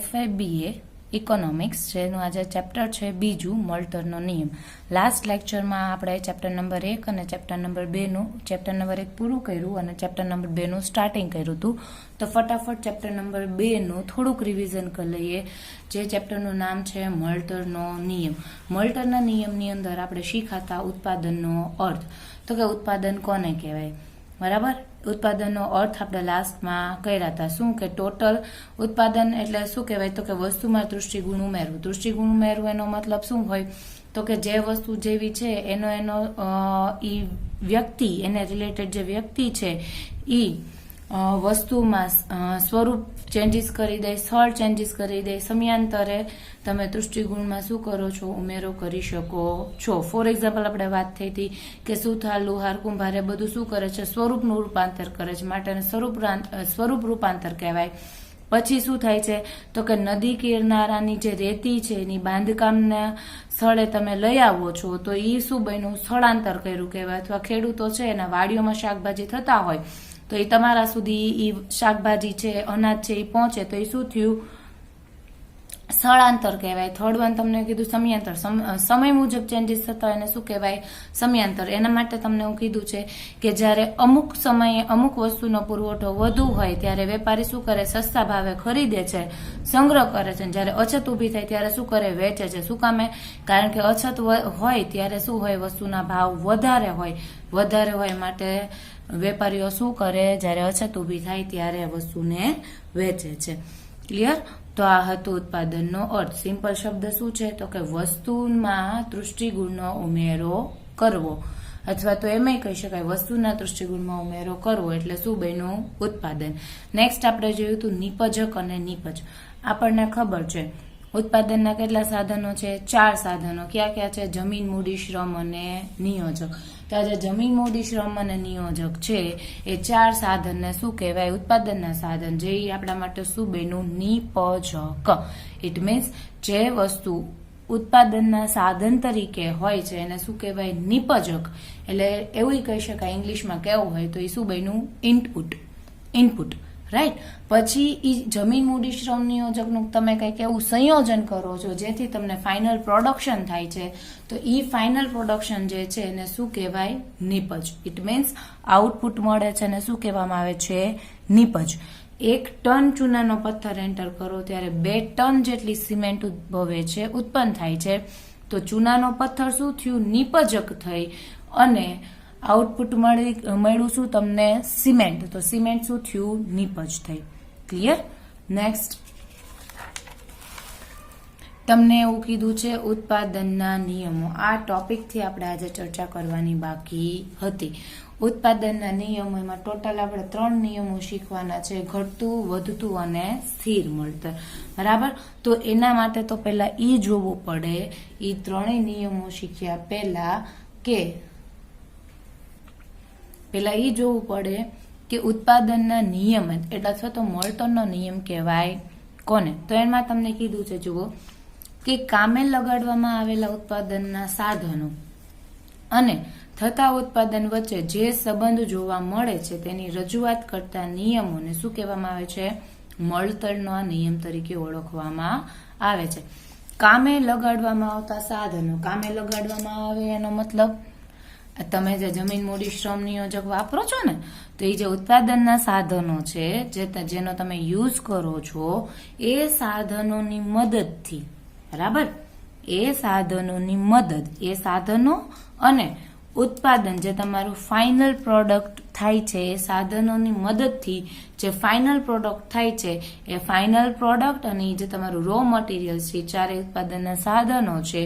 FIBA economics જેનું આજે chapter છે બીજું મોલ્ટરનો નિયમ. લાસ્ટ લેક્ચરમાં આપણે ચેપ્ટર નંબર 1 અને ચેપ્ટર નંબર 2નું ચેપ્ટર નંબર 1 પૂરું કર્યું અને ચેપ્ટર નંબર 2નું સ્ટાર્ટિંગ કર્યું હતું. તો ફટાફટ ચેપ્ટર નંબર 2નું થોડુંક રિવિઝન કરી લઈએ. જે ચેપ્ટરનું નામ છે મોલ્ટરનો નિયમ. મોલ્ટરના નિયમની અંદર આપણે શીખાતા ઉત્પાદનનો અર્થ. તો કે ઉત્પાદન કોને કહેવાય, બરાબર? ઉત્પાદનનો અર્થ આપણે લાસ્ટમાં કર્યા હતા. શું કે ટોટલ ઉત્પાદન એટલે શું કહેવાય? તો કે વસ્તુમાં દૃષ્ટિગુણ ઉમેરવું. દૃષ્ટિગુણ ઉમેરવું એનો મતલબ શું હોય? તો કે જે વસ્તુ જેવી છે એનો ઈ વ્યક્તિ, એને રિલેટેડ જે વ્યક્તિ છે ઈ વસ્તુમાં સ્વરૂપ ચેન્જીસ કરી દે, સ્થળ ચેન્જીસ કરી દે. સમયાંતરે તમે દૃષ્ટિગુણમાં શું કરો છો? ઉમેરો કરી શકો છો. ફોર એક્ઝામ્પલ આપણે વાત થઈ હતી કે સુથાર, લુહાર, કુંભાર એ બધું શું કરે છે? સ્વરૂપનું રૂપાંતર કરે છે, માટે સ્વરૂપ રૂપાંતર કહેવાય. પછી શું થાય છે? તો કે નદી કિનારાની જે રેતી છે એની બાંધકામના સ્થળે તમે લઈ આવો છો તો એ શું બન્યું? સ્થળાંતર કર્યું કહેવાય. અથવા ખેડૂતો છે એના વાડીઓમાં શાકભાજી થતા હોય તો એ તમારા સુધી એ શાકભાજી છે, અનાજ છે એ પહોંચે તો એ શું થયું? સ્થળાંતર કહેવાય. થર્ડ વન તમને કીધું સમયાંતર. સમય મુજબ ચેન્જીસ થતા હોય એને શું કહેવાય? સમયાંતર. એના માટે તમને હું કીધું છે કે જ્યારે અમુક સમયે અમુક વસ્તુનો પુરવઠો વધુ હોય ત્યારે વેપારી શું કરે? સસ્તા ભાવે ખરીદે છે, સંગ્રહ કરે છે. જ્યારે અછત ઊભી થાય ત્યારે શું કરે? વેચે છે. શું કામે? કારણ કે અછત હોય ત્યારે શું હોય? વસ્તુના ભાવ વધારે હોય માટે વેપારીઓ શું કરે? જ્યારે અછત ઊભી થાય ત્યારે વસ્તુને વેચે છે. ક્લિયર? તો આ હતું ઉત્પાદનનો અર્થ. સિમ્પલ શબ્દ શું છે? તો કે વસ્તુમાં દૃષ્ટિગુણનો ઉમેરો કરવો, અથવા તો એમ કહી શકાય વસ્તુના દૃષ્ટિગુણમાં ઉમેરો કરવો એટલે શું બન્યું? ઉત્પાદન. નેક્સ્ટ આપણે જોયું હતું નિપજક અને નિપજ. આપણને ખબર છે ઉત્પાદનના કેટલા સાધનો છે? 4 સાધનો. ક્યાં છે? જમીન, મૂડી, શ્રમ અને નિયોજક. તો આજે જમીન, મૂડી, શ્રમ અને નિયોજક છે એ 4 સાધનને શું કહેવાય? ઉત્પાદનના સાધન. જે આપણા માટે શું બન્યું? નિપજક. ઇટ મીન્સ જે વસ્તુ ઉત્પાદનના સાધન તરીકે હોય છે એને શું કહેવાય? નિપજક. એટલે એવું કહી શકાય ઇંગ્લિશમાં કેવું હોય તો એ શું બન્યું? ઇનપુટ. રાઈટ. પછી એ જમીન, મૂડી, શ્રમ, નિયોજકનું તમે કંઈક એવું સંયોજન કરો છો જેથી તમને ફાઇનલ પ્રોડક્શન થાય છે તો એ ફાઇનલ પ્રોડક્શન જે છે એને શું કહેવાય? નિપજ. ઇટ મીન્સ આઉટપુટ મળે છે અને શું કહેવામાં આવે છે? નિપજ. 1 ટન ચૂનાનો પથ્થર એન્ટર કરો ત્યારે 2 ટન જેટલી સિમેન્ટ ઉત્પન્ન થાય છે. તો ચૂનાનો પથ્થર શું થયું? નિપજક થઈ અને આઉટપુટ મળ્યું શું તમને? સિમેન્ટ. તો સિમેન્ટ શું થયું? નિપજ થઈ. ક્લિયર? નેક્સ્ટ તમને એવું કીધું છે ઉત્પાદનના નિયમો. આ ટોપિકથી આપણે આજે ચર્ચા કરવાની બાકી હતી. ઉત્પાદનના નિયમો એમાં ટોટલ આપણે 3 નિયમો શીખવાના છે: ઘટતું, વધતું અને સ્થિર મળતર. બરાબર? તો એના માટે તો પહેલા ઈ જોવું પડે, ઈ 3 નિયમો શીખ્યા પહેલા એ જોવું પડે કે ઉત્પાદનના નિયમ એટલે અથવા તો મોલ્ટરનો નિયમ કહેવાય કોને? તો એમાં તમને કીધું છે, જુઓ, કે કામે લગાડવામાં આવેલા ઉત્પાદનના સાધનો અને થતા ઉત્પાદન વચ્ચે જે સંબંધ જોવા મળે છે તેની રજૂઆત કરતા નિયમોને શું કહેવામાં આવે છે? મોલ્ટરનો નિયમ તરીકે ઓળખવામાં આવે છે. કામે લગાડવામાં આવતા સાધનો. કામે લગાડવામાં આવે એનો મતલબ તમે જે જમીન, મૂડી, શ્રમ, નિયોજક વાપરો છો ને, તો એ જે ઉત્પાદનના સાધનો છે જેનો તમે યુઝ કરો છો એ સાધનોની મદદથી, બરાબર? એ સાધનો અને ઉત્પાદન જે તમારું ફાઇનલ પ્રોડક્ટ થાય છે એ સાધનોની મદદથી જે ફાઇનલ પ્રોડક્ટ થાય છે એ ફાઇનલ પ્રોડક્ટ અને જે તમારું રો મટીરિયલ છે, 4 ઉત્પાદનના સાધનો છે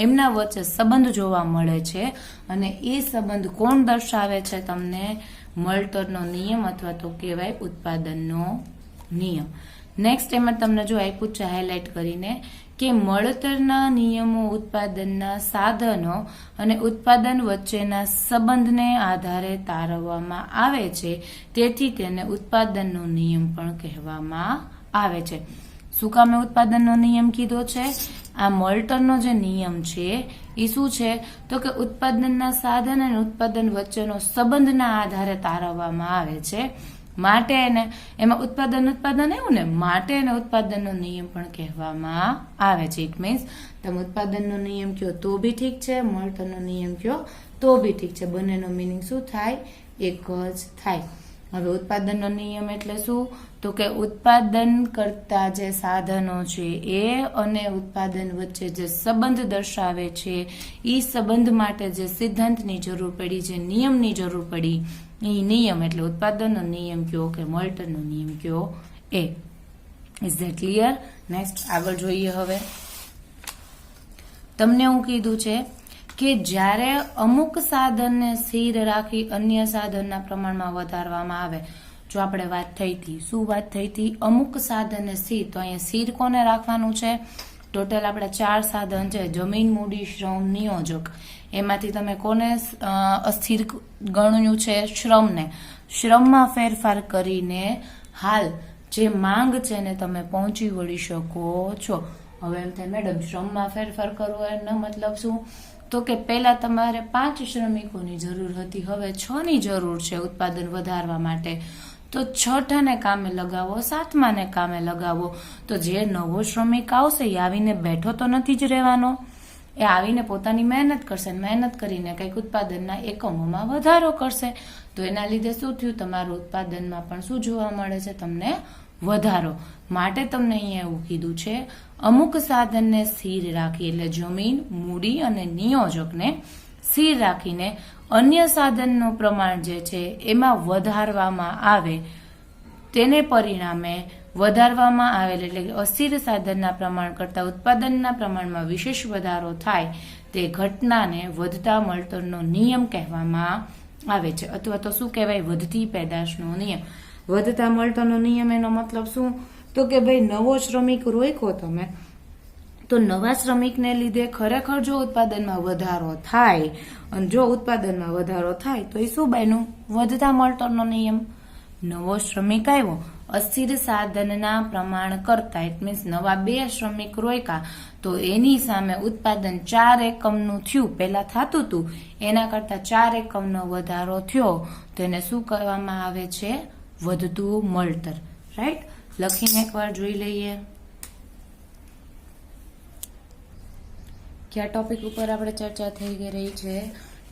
એમના વચ્ચે સંબંધ જોવા મળે છે. અને એ સંબંધ કોણ દર્શાવે છે? તમને મોલ્ટરનો નિયમ અથવા તો કહેવાય ઉત્પાદનનો નિયમ. નેક્સ્ટ એમાં તમને જો આપ્યું છે હાઇલાઇટ કરીને કે મોલ્ટરના નિયમો ઉત્પાદનના સાધનો અને ઉત્પાદન વચ્ચેના સંબંધને આધારે તારવવામાં આવે છે, તેથી તેને ઉત્પાદનનો નિયમ પણ કહેવામાં આવે છે. શું કામે ઉત્પાદનનો નિયમ કીધો છે? આ મોલ્ટરનો જે નિયમ છે એ શું છે? તો કે ઉત્પાદનના સાધન અને ઉત્પાદન વચ્ચેનો સંબંધના આધારે તારવવામાં આવે છે માટે એને એમાં ઉત્પાદન એવું ને, માટે એને ઉત્પાદનનો નિયમ પણ કહેવામાં આવે છે. ઇટ મીન્સ તમે ઉત્પાદનનો નિયમ કયો તો બી ઠીક છે, મળતરનો નિયમ કયો તો બી ઠીક છે, બંનેનો મિનિંગ શું થાય? એક જ થાય. હવે ઉત્પાદનનો નિયમ એટલે શું? તો કે ઉત્પાદન કરતા જે સાધનો છે એ અને ઉત્પાદન વચ્ચે જે સંબંધ દર્શાવે છે, એ સંબંધ માટે જે સિદ્ધાંતની જરૂર પડી, જે નિયમની જરૂર પડી, એ નિયમ એટલે ઉત્પાદનનો નિયમ કયો કે મળતરનો નિયમ કયો એ. Is that clear? નેક્સ્ટ આગળ જોઈએ. હવે તમને હું કીધું છે કે જ્યારે અમુક સાધનને સ્થિર રાખી અન્ય સાધનના પ્રમાણમાં વધારવામાં આવે. જો આપણે વાત થઈ હતી, શું વાત થઈ હતી? અમુક સાધનને સ્થિર, તો અહીંયા સ્થિર કોને રાખવાનું છે? ટોટલ આપણે 4 સાધન છે, જમીન, મૂડી, શ્રમ, નિયોજક. એમાંથી તમે કોને અસ્થિર ગણ્યું છે? શ્રમને. શ્રમમાં ફેરફાર કરીને હાલ જે માંગ છે ને તમે પહોંચી વળી શકો છો. હવે એમ થાય મેડમ શ્રમમાં ફેરફાર કરવો એનો મતલબ શું? તો કે પહેલા તમારે 5 શ્રમિકોની જરૂર હતી, હવે 6 ની જરૂર છે ઉત્પાદન વધારવા માટે. તો 6ને કામે લગાવો, 7માને કામે લગાવો. તો જે નવો શ્રમિક આવશે એ આવીને બેઠો તો નથી જ રહેવાનો, એ આવીને પોતાની મહેનત કરશે, મહેનત કરીને કંઈક ઉત્પાદનના એકમોમાં વધારો કરશે. તો એના લીધે શું થયું? તમારું ઉત્પાદનમાં પણ શું જોવા મળે છે? તમને વધારો. માટે તમને અહીંયા એવું કીધું છે અમુક સાધનને સ્થિર રાખી, એટલે જમીન, મૂડી અને નિયોજકને સ્થિર રાખીને અન્ય સાધનનું પ્રમાણ જે છે એમાં વધારવામાં આવે, તેને પરિણામે વધારવામાં આવેલ એટલે કે અસ્થિર સાધનના પ્રમાણ કરતાં ઉત્પાદનના પ્રમાણમાં વિશેષ વધારો થાય તે ઘટનાને વધતા મળતરનો નિયમ કહેવામાં આવે છે. અથવા તો શું કહેવાય? વધતી પેદાશનો નિયમ. વધતા મળતરનો નિયમ એનો મતલબ શું? તો કે ભાઈ નવો શ્રમિક રોક્યો તમે, તો નવા શ્રમિકને લીધે ખરેખર જો ઉત્પાદનમાં વધારો થાય, અને જો ઉત્પાદનમાં વધારો થાય તો એ શું બન્યું? વધતા મળતરનો નિયમ. નવો શ્રમિક આવ્યો, અસ્થિર સાધનના પ્રમાણ કરતા, ઇટ મીન્સ નવા 2 શ્રમિક રોક્યા, તો એની સામે ઉત્પાદન 4 એકમનું થયું. પહેલા થતું હતું એના કરતા 4 એકમનો વધારો થયો, તો એને શું કહેવામાં આવે છે? વધતું મળતર. રાઈટ? લખીને એકવાર જોઈ લઈએ કયા ટોપિક ઉપર આપણે ચર્ચા થઈ રહી છે.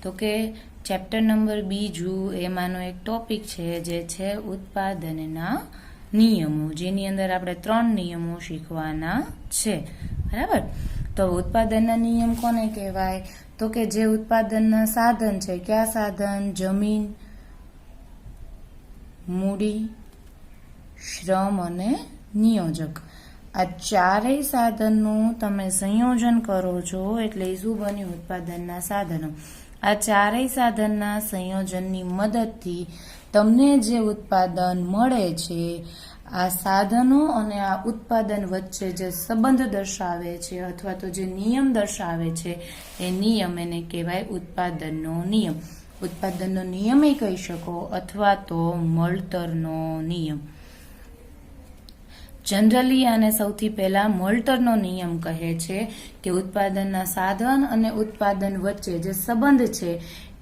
તો કે ચેપ્ટર નંબર 2 એમાંનો એક ટોપિક છે જે છે ઉત્પાદનના નિયમો, જેની અંદર આપણે 3 નિયમો શીખવાના છે. બરાબર? તો ઉત્પાદનના નિયમ કોને કહેવાય? તો કે જે ઉત્પાદનના સાધન છે, કયા સાધન? જમીન, મૂડી, શ્રમ અને નિયોજક. આ 4 સાધનનું તમે સંયોજન કરો છો એટલે શું બન્યું? ઉત્પાદનના સાધનો. આ 4 સાધનના સંયોજનની મદદથી તમને જે ઉત્પાદન મળે છે, આ સાધનો અને આ ઉત્પાદન વચ્ચે જે સંબંધ દર્શાવે છે અથવા તો જે નિયમ દર્શાવે છે, એ નિયમ એને કહેવાય ઉત્પાદનનો નિયમ. ઉત્પાદનનો નિયમ એ કહી શકો અથવા તો મળતરનો નિયમ. જનરલી આને સૌથી પહેલા મળતરનો નિયમ કહે છે કે ઉત્પાદનના સાધન અને ઉત્પાદન વચ્ચે જે સંબંધ છે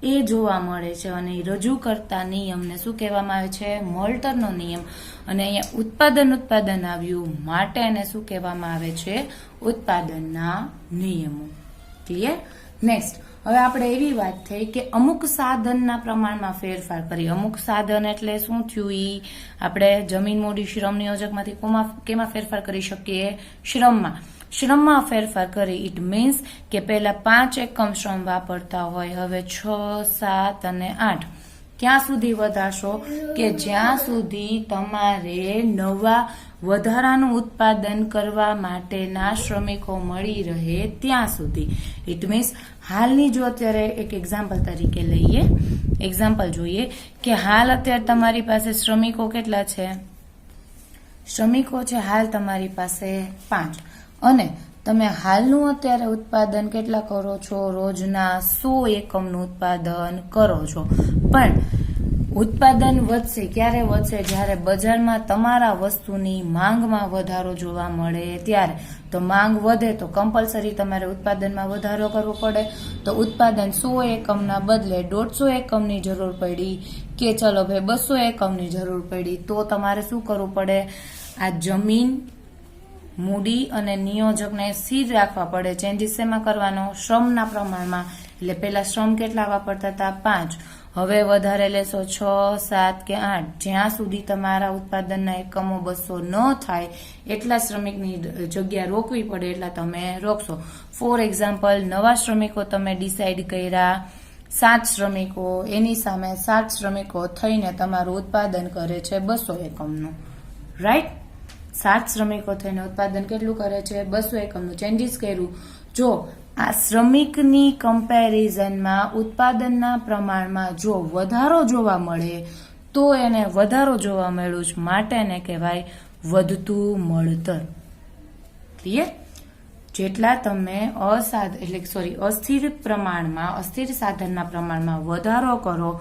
એ જોવા મળે છે, અને રજૂ કરતા નિયમને શું કહેવામાં આવે છે? મળતરનો નિયમ. અને અહીંયા ઉત્પાદન આવ્યું માટે એને શું કહેવામાં આવે છે? ઉત્પાદનના નિયમો. ક્લિયર? નેક્સ્ટ હવે આપણે એવી વાત થઈ કે અમુક સાધનના પ્રમાણમાં ફેરફાર કરી. અમુક સાધન એટલે શું થયું? ઈ આપણે જમીન, મૂડી, શ્રમ, નિયોજકમાંથી કેમાં ફેરફાર કરી શકીએ? શ્રમમાં. શ્રમમાં ફેરફાર કરી. ઇટ મીન્સ કે પહેલા 5 એકમ શ્રમ વાપરતા હોય, હવે 6, 7 અને 8 ક્યાં સુધી વધારશો? કે જ્યાં સુધી તમારે નવા વધારાનું ઉત્પાદન કરવા માટેના શ્રમિકો મળી રહે ત્યાં સુધી. ઇટ મીન્સ હાલની જો અત્યારે એક એક્ઝામ્પલ તરીકે લઈએ, એક્ઝામ્પલ જોઈએ કે હાલ અત્યારે તમારી પાસે શ્રમિકો કેટલા છે? શ્રમિકો છે હાલ તમારી પાસે 5, અને તમે હાલનું અત્યારે ઉત્પાદન કેટલા કરો છો? રોજના 100 એકમનું ઉત્પાદન કરો છો. પણ ઉત્પાદન વધશે. ક્યારે વધશે? જ્યારે બજારમાં તમારા વસ્તુની માંગમાં વધારો જોવા મળે ત્યારે. તો માંગ વધે તો કમ્પલસરી તમારે ઉત્પાદનમાં વધારો કરવો પડે. તો ઉત્પાદન 100 એકમના બદલે 150 એકમની જરૂર પડી કે ચલો ભાઈ 200 એકમની જરૂર પડી, તો તમારે શું કરવું પડે? આ જમીન, મૂડી અને નિયોજકને સ્થિર રાખવા પડે. ચેન્જીસ શેમાં કરવાનો? શ્રમના પ્રમાણમાં. એટલે પેલા શ્રમ કેટલા વાપરતા હતા? 5. હવે વધારે લેશો 6, 7 કે 8. જ્યાં સુધી તમારા ઉત્પાદનના એકમો 200 ન થાય એટલા શ્રમિકની જગ્યા રોકવી પડે એટલા તમે રોકશો. ફોર એક્ઝામ્પલ, નવા શ્રમિકો તમે ડિસાઈડ કર્યા 7 શ્રમિકો, એની સામે 7 શ્રમિકો થઈને તમારું ઉત્પાદન કરે છે 200 એકમનું. રાઈટ? 7 શ્રમિકો થઈને ઉત્પાદન કેટલું કરે છે? 200 એકમનું. ચેન્જીસ કર્યું. જો આ શ્રમિકની કમ્પેરિઝનમાં ઉત્પાદનના પ્રમાણમાં જો વધારો જોવા મળે તો એને વધારો જોવા મળ્યું છે માટે એને કહેવાય વધતું મળતર. ક્લિયર? જેટલા તમે અસ્થિર પ્રમાણમાં, અસ્થિર સાધનના પ્રમાણમાં વધારો કરો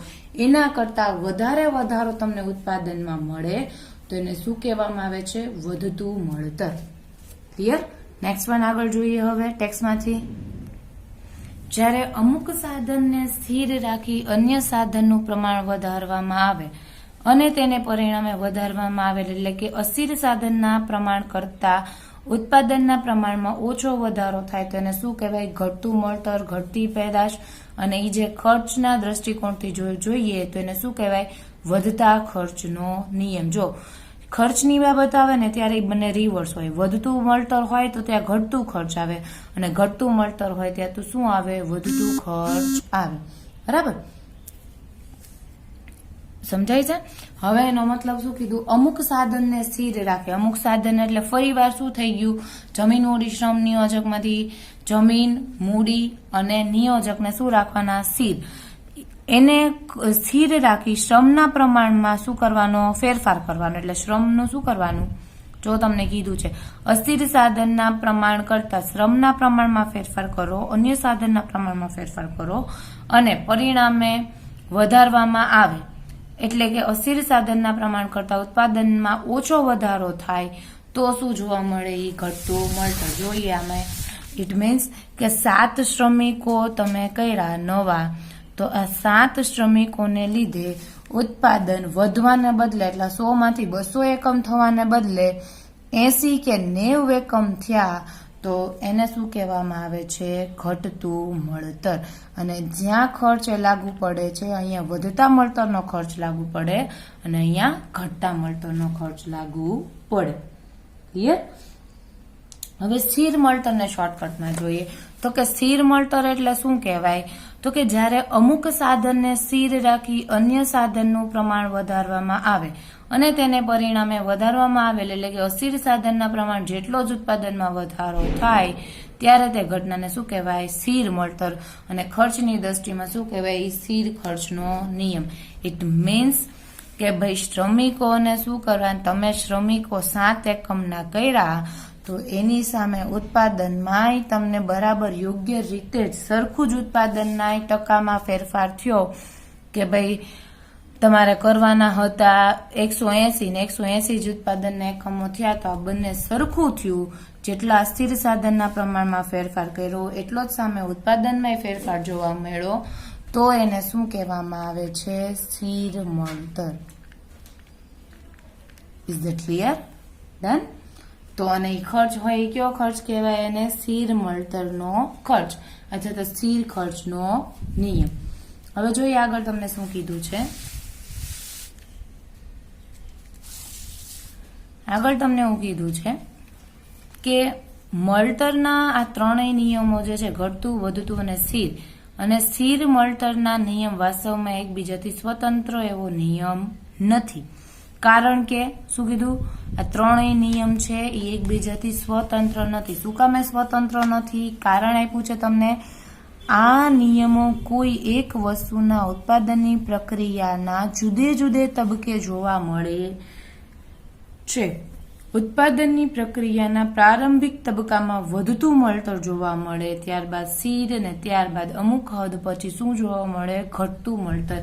એના કરતા વધારો તમને ઉત્પાદનમાં મળે તો એને શું કહેવામાં આવે છે? વધતું મળતર. ક્લિયર? નેક્સ્ટ વન આગળ જોઈએ હવે ટેક્સમાંથી. જ્યારે અમુક સાધનને સ્થિર રાખી અન્ય સાધનનું પ્રમાણ વધારવામાં આવે અને તેને પરિણામે વધારવામાં આવે, એટલે કે અસ્થિર સાધનના પ્રમાણ કરતા ઉત્પાદનના પ્રમાણમાં ઓછો વધારો થાય તો એને શું કહેવાય? ઘટતું મળતર, ઘટતી પેદાશ. અને એ જે ખર્ચના દ્રષ્ટિકોણથી જોઈએ તો એને શું કહેવાય? વધતા ખર્ચનો નિયમ. જો ખર્ચની બાબત આવે ને ત્યારે એ બંને રિવર્સ હોય. વધતું મળતર હોય તો ત્યાં ઘટતું ખર્ચ આવે અને ઘટતું મળતર હોય ત્યાં તો શું આવે? વધતું ખર્ચ આવે. બરાબર? સમજાય છે? હવે એનો મતલબ શું કીધું? અમુક સાધનને સ્થિર રાખે. અમુક સાધન એટલે ફરીવાર શું થઈ ગયું? જમીન, મૂડી, શ્રમ, નિયોજકમાંથી જમીન, મૂડી અને નિયોજકને શું રાખવાના? સ્થિર. એને સ્થિર રાખી શ્રમના પ્રમાણમાં શું કરવાનો? ફેરફાર કરવાનો. એટલે શ્રમનું શું કરવાનું? જો તમને કીધું છે અસ્થિર સાધનના પ્રમાણ કરતા શ્રમના પ્રમાણમાં ફેરફાર કરો, અન્ય સાધનના પ્રમાણમાં ફેરફાર કરો અને પરિણામે વધારવામાં આવે. એટલે કે અસ્થિર સાધનના પ્રમાણ કરતા ઉત્પાદનમાં ઓછો વધારો થાય તો શું જોવા મળે? એ ઘટતું મળતર. જોઈએ આમાં. ઇટ મીન્સ કે 7 શ્રમિકો તમે કર્યા નવા, તો આ 7 શ્રમિકોને લીધે ઉત્પાદન વધવાને બદલે, એટલે 100 માંથી 200 એકમ થવાને બદલે 80 કે 90 એકમ થયા તો એને શું કહેવામાં આવે છે? ઘટતું મળતર. અને જ્યાં ખર્ચ લાગુ પડે છે અહીંયા વધતા મળતરનો ખર્ચ લાગુ પડે અને અહીંયા ઘટતા મળતરનો ખર્ચ લાગુ પડે. ક્લિયર? હવે સ્થિર મળતરને શોર્ટકટમાં જોઈએ તો કે સ્થિર મળતર એટલે શું કહેવાય? તો કે જ્યારે અમુક સાધનને સ્થિર રાખી અન્ય સાધનનું પ્રમાણ વધારવામાં આવે અને તેને પરિણામે વધારવામાં આવેલ, એટલે કે અસ્થિર સાધનના પ્રમાણ જેટલો જ ઉત્પાદનમાં વધારો થાય ત્યારે તે ઘટનાને શું કહેવાય? સ્થિર મળતર. અને ખર્ચની દ્રષ્ટિમાં શું કહેવાય? સ્થિર ખર્ચનો નિયમ. ઇટ મીન્સ કે ભાઈ શ્રમિકોને શું કરવાનું? તમે શ્રમિકો 7 એકમના કર્યા તો એની સામે ઉત્પાદનમાં તમને બરાબર યોગ્ય રીતે જ સરખું જ ઉત્પાદનના ટકામાં ફેરફાર થયો કે ભાઈ તમારે કરવાના હતા 180 ને 180 જ ઉત્પાદનના એકમો થયા તો આ બંને સરખું થયું. જેટલા અસ્થિર સાધનના પ્રમાણમાં ફેરફાર કર્યો એટલો જ સામે ઉત્પાદનમાં ફેરફાર જોવા મળ્યો તો એને શું કહેવામાં આવે છે? સ્થિર મળતર. Is that clear? ડન? તો અને ખર્ચ હોય કયો ખર્ચ કહેવાય? એને સ્થિર મળતરનો ખર્ચ અથવા તો સ્થિર ખર્ચનો નિયમ. હવે જોઈએ આગળ તમને શું કીધું છે. આગળ તમને એવું કીધું છે કે મળતરના આ ત્રણેય નિયમો જે છે ઘટતું, વધતું અને સ્થિર, અને સ્થિર મળતરના નિયમ વાસ્તવમાં એકબીજાથી સ્વતંત્ર એવો નિયમ નથી. કારણ કે શું કીધું? આ ત્રણેય નિયમ છે એ એકબીજાથી સ્વતંત્ર નથી. શું કામે સ્વતંત્ર નથી? કારણ આપ્યું છે તમને. આ નિયમો કોઈ એક વસ્તુના ઉત્પાદનની પ્રક્રિયાના જુદે જુદે તબક્કે જોવા મળે છે. ઉત્પાદનની પ્રક્રિયાના પ્રારંભિક તબક્કામાં વધતું મળતર જોવા મળે, ત્યારબાદ સ્થિર અને ત્યારબાદ અમુક હદ પછી શું જોવા મળે? ઘટતું મળતર.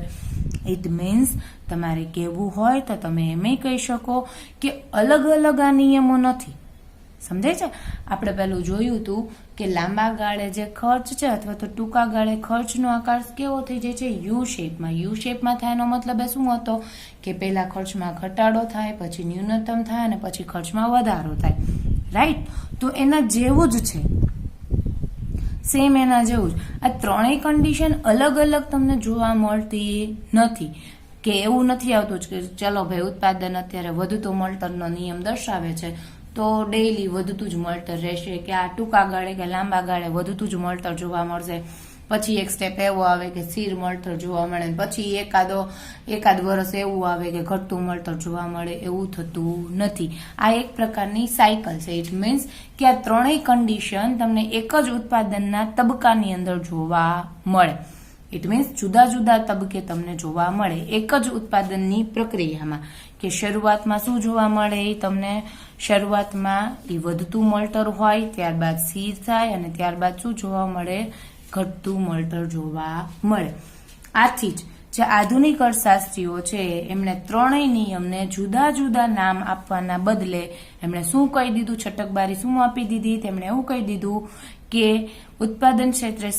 ઇટ મીન્સ તમારે કહેવું હોય તો તમે એમ કહી શકો કે અલગ અલગ આ નિયમો નથી. સમજાય છે? આપણે પેલું જોયું હતું કે લાંબા ગાળે જે ખર્ચ છે અથવા તો ટૂંકા ગાળે ખર્ચનો આકાર કેવો થઈ જાય છે? યુ શેપમાં. યુ શેપમાં થાયનો મતલબ શું હતો કે પહેલા ખર્ચમાં ઘટાડો થાય, પછી ન્યૂનતમ થાય અને પછી ખર્ચમાં વધારો થાય. રાઈટ? તો એના જેવું જ છે, સેમ એના જેવું જ. આ ત્રણેય કન્ડિશન અલગ અલગ તમને જોવા મળતી નથી, કે એવું નથી આવતું કે ચલો ભાઈ ઉત્પાદન અત્યારે વધતું મળતરનો નિયમ દર્શાવે છે તો ડેઈલી વધતું જ મળતર રહેશે, કે આ ટૂંકા ગાળે કે લાંબા ગાળે વધતું જ મળતર જોવા મળશે. પછી એક સ્ટેપ એવો આવે કે સ્થિર મળતર જોવા મળે, પછી એકાદ વર્ષ એવું આવે કે ઘટતું મળતર જોવા મળે. એવું થતું નથી. આ એક પ્રકારની સાયકલ છે. ઇટ મીન્સ કે આ ત્રણેય કન્ડિશન તમને એક જ ઉત્પાદનના તબક્કાની અંદર જોવા મળે. ઇટ મીન્સ જુદા જુદા તબક્કે તમને જોવા મળે એક જ ઉત્પાદનની પ્રક્રિયામાં. કે શરૂઆતમાં શું જોવા મળે? તમને શરૂઆતમાં એ વધતું મળતર હોય, ત્યારબાદ સ્થિર થાય અને ત્યારબાદ શું જોવા મળે? ઘટતું મળતર જોવા મળે. આથી જ જે આધુનિક અર્થશાસ્ત્રીઓ છે એમણે ત્રણેય નિયમને જુદા જુદા નામ આપવાના બદલે એમણે શું કહી દીધું? છટકબારી શું આપી દીધી? તેમણે એવું કહી દીધું કે ઉત્પાદન ક્ષેત્રે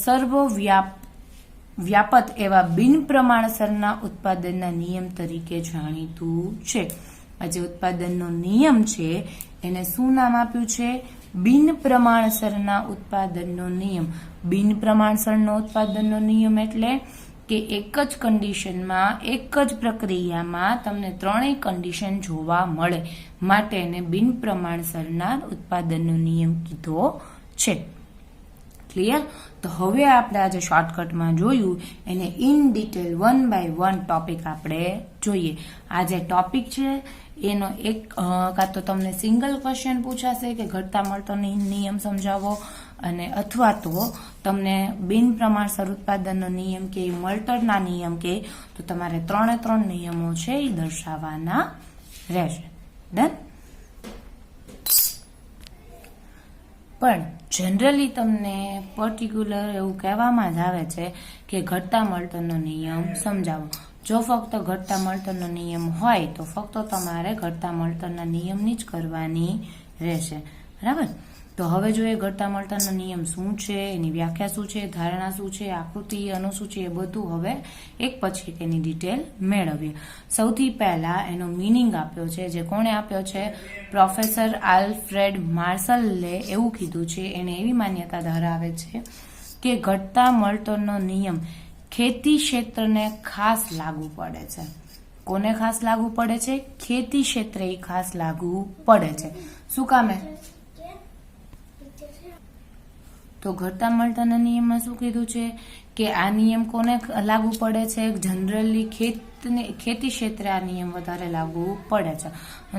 વ્યાપત એવા બિન પ્રમાણસરના ઉત્પાદનના નિયમ તરીકે જાણીતું છે. આ જે ઉત્પાદનનો નિયમ છે એને શું નામ આપ્યું છે? બિન પ્રમાણસરના ઉત્પાદનનો નિયમ. બિન પ્રમાણસરનો ઉત્પાદનનો નિયમ એટલે કે એક જ કન્ડિશનમાં એક જ પ્રક્રિયામાં તમને ત્રણેય કન્ડિશન જોવા મળે, માટે એને બિન પ્રમાણસરના ઉત્પાદનનો નિયમ કીધો છે. ક્લિયર? તો હવે આપણે આજે શોર્ટકટમાં જોયું એને ઇન ડિટેલ 1 by 1 ટોપિક આપણે જોઈએ. આ જે ટોપિક છે એનો એક કાં તો તમને સિંગલ ક્વેશ્ચન પૂછાશે કે ઘટતા મળતરનો નિયમ સમજાવો, અને અથવા તો તમને બિન પ્રમાણસર ઉત્પાદનનો નિયમ કે મળતરના નિયમ કે, તો તમારે 3 નિયમો છે એ દર્શાવવાના રહેશે. ડન? પણ જનરલી તમને પર્ટિક્યુલર એવું કહેવામાં જ આવે છે કે ઘટતા મળતરનો નિયમ સમજાવો. જો ફક્ત ઘટતા મળતરનો નિયમ હોય તો ફક્ત તમારે ઘટતા મળતરના નિયમની જ કરવાની રહેશે. બરાબર? તો હવે જોઈએ ઘટતા મળતરનો નિયમ શું છે, એની વ્યાખ્યા શું છે, ધારણા શું છે, આકૃતિ અનુ શું છે, એ બધું હવે એક પછી એની ડિટેલ મેળવીએ. સૌથી પહેલા એનો મિનિંગ આપ્યો છે, જે કોણે આપ્યો છે? પ્રોફેસર આલ્ફ્રેડ માર્શલે એવું કીધું છે. એને એવી માન્યતા ધરાવે છે કે ઘટતા મળતરનો નિયમ ખેતી ક્ષેત્રને ખાસ લાગુ પડે છે. કોને ખાસ લાગુ પડે છે? ખેતી ક્ષેત્રે ખાસ લાગુ પડે છે. શું કામે? તો ઘટતા મળતરના નિયમમાં શું કીધું છે કે આ નિયમ કોને લાગુ પડે છે? જનરલી ખેતી ક્ષેત્રે આ નિયમ વધારે લાગુ પડે છે.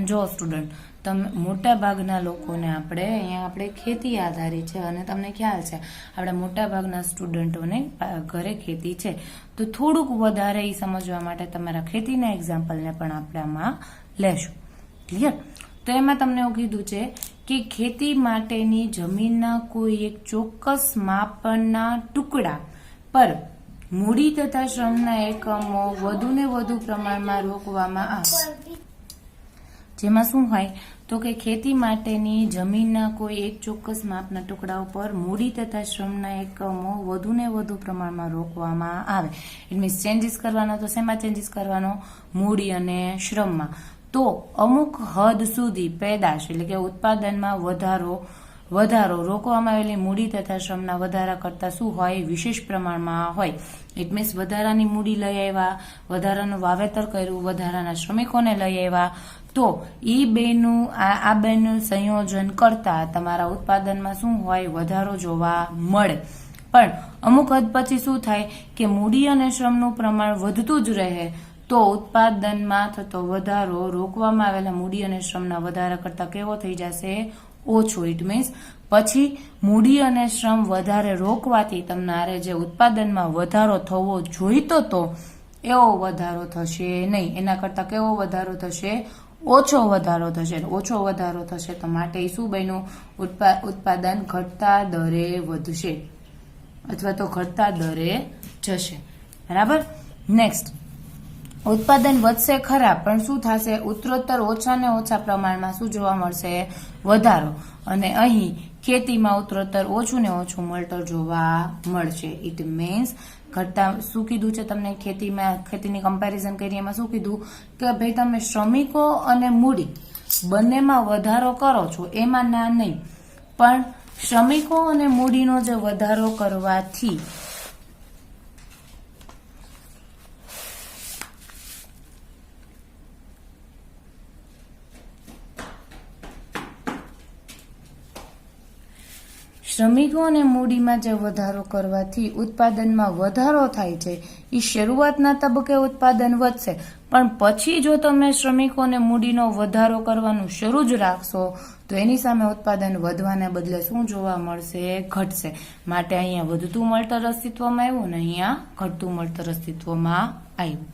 જો સ્ટુડન્ટ, તમે મોટા ભાગના લોકોને આપણે ખેતી આધારિત છે અને તમને ખ્યાલ છે આપણે મોટા ભાગના સ્ટુડન્ટોને ઘરે ખેતી છે, તો થોડુંક વધારે એ સમજવા માટે તમારા ખેતીના એક્ઝામ્પલને પણ આપણે આમાં લેશું. ક્લિયર? તો એમાં તમને એવું કીધું છે કે ખેતી માટેની જમીનના કોઈ એક ચોક્કસ માપનના ટુકડા પર મૂડી તથા શ્રમના એકમો વધુને વધુ પ્રમાણમાં રોકવામાં આવે. જેમાં શું હોય તો કે ખેતી માટેની જમીનના કોઈ એક ચોક્કસ માપના ટુકડા ઉપર મૂડી તથા શ્રમના એકમો વધુને વધુ પ્રમાણમાં રોકવામાં આવે. ઇટ મીન્સ ચેન્જીસ કરવાનો. તો શેમાં ચેન્જીસ કરવાનો? મૂડી અને શ્રમમાં. તો અમુક હદ સુધી પેદાશ એટલે કે ઉત્પાદનમાં વધારો રોકવામાં આવેલી મૂડી તથા શ્રમના વધારા કરતા શું હોય? વિશેષ પ્રમાણમાં હોય. ઇટ મીન્સ વધારાની મૂડી લઈ આવ્યા, વધારાનું વાવેતર કર્યું, વધારાના શ્રમિકોને લઈ આવ્યા, તો આ બેનું સંયોજન કરતા તમારા ઉત્પાદનમાં શું હોય? વધારો જોવા મળે. પણ અમુક હદ પછી શું થાય કે મૂડી અને શ્રમનું પ્રમાણ વધતું જ રહે, તો ઉત્પાદનમાં થતો વધારો રોકવામાં આવેલા મૂડી અને શ્રમના વધારા કરતા કેવો થઈ જશે? ઓછો. ઇટ મીન્સ પછી મૂડી અને શ્રમ વધારે રોકવાથી તમારે જે ઉત્પાદનમાં વધારો થવો જોઈતો તો એવો વધારો થશે નહીં. એના કરતા કેવો વધારો થશે? ઓછો વધારો થશે. ઓછો વધારો થશે તો માટે શું બન્યું? ઉત્પાદન ઘટતા દરે વધશે અથવા તો ઘટતા દરે જશે. બરાબર? નેક્સ્ટ, ઉત્પાદન વધશે ખરા, પણ શું થશે? ઉત્તરોત્તર ઓછા ને ઓછા પ્રમાણમાં શું જોવા મળશે? વધારો. અને અહીં ખેતીમાં ઉત્તરોત્તર ઓછું ને ઓછું મળતર જોવા મળશે. ઇટ મીન્સ ઘટતા. શું કીધું છે તમને? ખેતીની કમ્પેરિઝન કરી એમાં શું કીધું કે ભાઈ તમે શ્રમિકો અને મૂડી બંનેમાં વધારો કરો છો, એમાં ના નહીં, પણ શ્રમિકો અને મૂડીનો જે વધારો કરવાથી શ્રમિકો અને મૂડીમાં જે વધારો કરવાથી ઉત્પાદનમાં વધારો થાય છે. એ શરૂઆતના તબક્કે ઉત્પાદન વધશે, પણ પછી જો તમે શ્રમિકો અને મૂડીનો વધારો કરવાનું શરૂ જ રાખશો તો એની સામે ઉત્પાદન વધવાને બદલે શું જોવા મળશે? ઘટશે. માટે અહીંયા વધતું મળતર અસ્તિત્વમાં આવ્યું ને અહીંયા ઘટતું મળતર અસ્તિત્વમાં આવ્યું.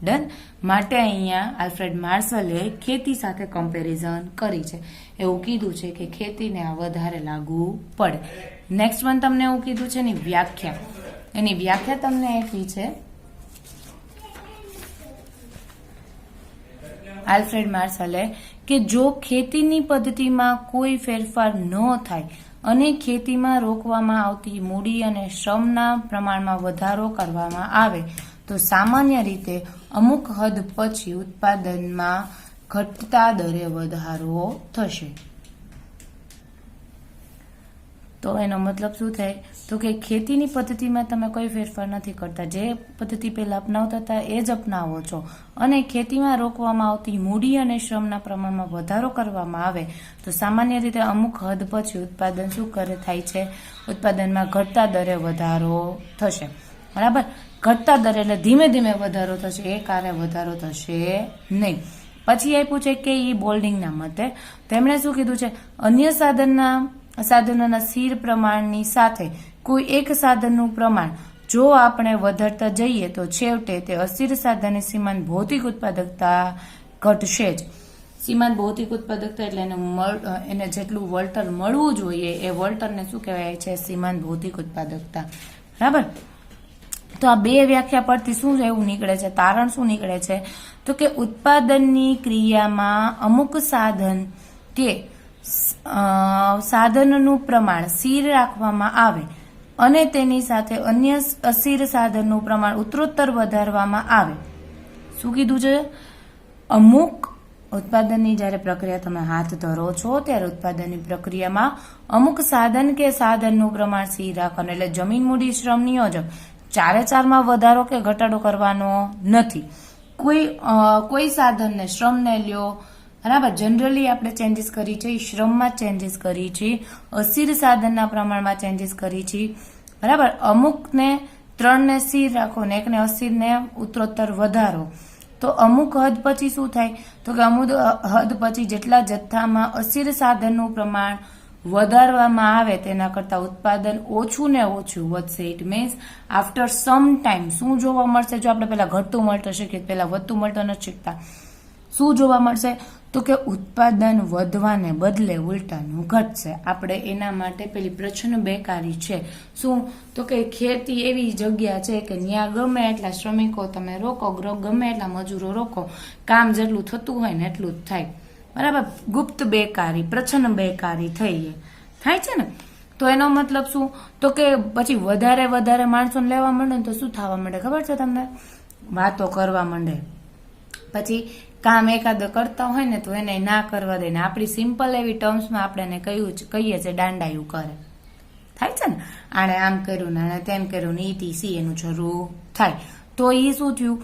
ડન. માટે અહીંયા આલ્ફ્રેડ માર્શલે ખેતી સાથે કમ્પેરિઝન કરી છે. એવું કીધું છે કે ખેતીને આ વધારે લાગુ પડે. નેક્સ્ટ વન તમને એવું કીધું છે એની વ્યાખ્યા. એની વ્યાખ્યા તમને આપી છે આલ્ફ્રેડ માર્શલે કે જો ખેતીની પદ્ધતિમાં કોઈ ફેરફાર ન થાય અને ખેતીમાં રોકવામાં આવતી મૂડી અને શ્રમના પ્રમાણમાં વધારો કરવામાં આવે તો સામાન્ય રીતે અમુક હદ પછી ઉત્પાદનમાં ઘટતા દરે વધારો થશે. તો એનો મતલબ શું થાય? તો કે ખેતીની પદ્ધતિમાં તમે કોઈ ફેરફાર નથી કરતા, જે પદ્ધતિ પહેલા અપનાવતા હતા એ જ અપનાવો છો, અને ખેતીમાં રોકવામાં આવતી મૂડી અને શ્રમના પ્રમાણમાં વધારો કરવામાં આવે તો સામાન્ય રીતે અમુક હદ પછી ઉત્પાદન શું કરે થાય છે? ઉત્પાદનમાં ઘટતા દરે વધારો થશે. બરાબર. ઘટતા દરે એટલે ધીમે ધીમે વધારો થશે, એકારે વધારો થશે નહીં. પછી આપ્યું છે કે ઈ બોલ્ડિંગના મતે તેમણે શું કીધું છે? અન્ય સાધનોના સ્થિર પ્રમાણની સાથે કોઈ એક સાધનનું પ્રમાણ જો આપણે વધારતા જઈએ તો છેવટે તે અસ્થિર સાધનની સીમાંત ભૌતિક ઉત્પાદકતા ઘટશે જ. સીમાંત ભૌતિક ઉત્પાદકતા એટલે એને જેટલું વળતર મળવું જોઈએ એ વળતરને શું કહેવાય છે? સીમાંત ભૌતિક ઉત્પાદકતા. બરાબર. તો આ બે વ્યાખ્યા પરથી શું એવું નીકળે છે? તારણ શું નીકળે છે? તો કે ઉત્પાદનની ક્રિયામાં અમુક સાધન કે સાધનનું પ્રમાણ સ્થિર રાખવામાં આવે અને તેની સાથે અન્ય અસ્થિર સાધનનું પ્રમાણ ઉત્તરોત્તર વધારવામાં આવે. શું કીધું છે? અમુક ઉત્પાદનની જ્યારે પ્રક્રિયા તમે હાથ ધરો છો ત્યારે ઉત્પાદનની પ્રક્રિયામાં અમુક સાધન કે સાધનનું પ્રમાણ સ્થિર રાખવાનું, એટલે જમીન, મૂડી, શ્રમ, નિયોજક ચારે ચારમાં વધારો કે ઘટાડો કરવાનો નથી. કોઈ સાધનને, શ્રમને લ્યો, બરાબર, જનરલી આપણે ચેન્જીસ કરી છે શ્રમમાં ચેન્જીસ કરી છે, અસ્થિર સાધનના પ્રમાણમાં ચેન્જીસ કરી છે. બરાબર. અમુકને 3ને સ્થિર રાખો ને એકને અસ્થિરને ઉત્તરોત્તર વધારો. તો અમુક હદ પછી શું થાય? તો કે અમુક હદ પછી જેટલા જથ્થામાં અસ્થિર સાધનનું પ્રમાણ વધારવામાં આવે તેના કરતા ઉત્પાદન ઓછું ને ઓછું વધશે. It means after some time શું જોવા મળશે? જો આપણે પહેલા ઘટતું મળતર શીખીએ, પહેલા વધતું મળતર નથી શીખતા, શું જોવા મળશે? તો કે ઉત્પાદન વધવાને બદલે ઉલટાનું ઘટશે. આપણે એના માટે પેલી પ્રશ્ન બેકારી છે. શું? તો કે ખેતી એવી જગ્યા છે કે ત્યાં ગમે એટલા શ્રમિકો તમે રોકો, ગમે એટલા મજૂરો રોકો, કામ જેટલું થતું હોય ને એટલું જ થાય. બરાબર. ગુપ્ત બેકારી, પ્રચ્છન્ન બેકારી થાય છે ને. તો એનો મતલબ શું? તો કે પછી વધારે માણસોને લેવા માંડે ને તો શું થવા માંડે ખબર છે તમને? વાતો કરવા માંડે. પછી કામ એકાદ કરતા હોય ને તો એને ના કરવા દે ને આપણી સિમ્પલ એવી ટર્મ્સમાં આપણે એને કહીએ છીએ દાંડાયું કરે. થાય છે ને, આણે આમ કર્યું ને આણે તેમ કર્યું ને ETC એનું જરૂર થાય. તો એ શું થયું?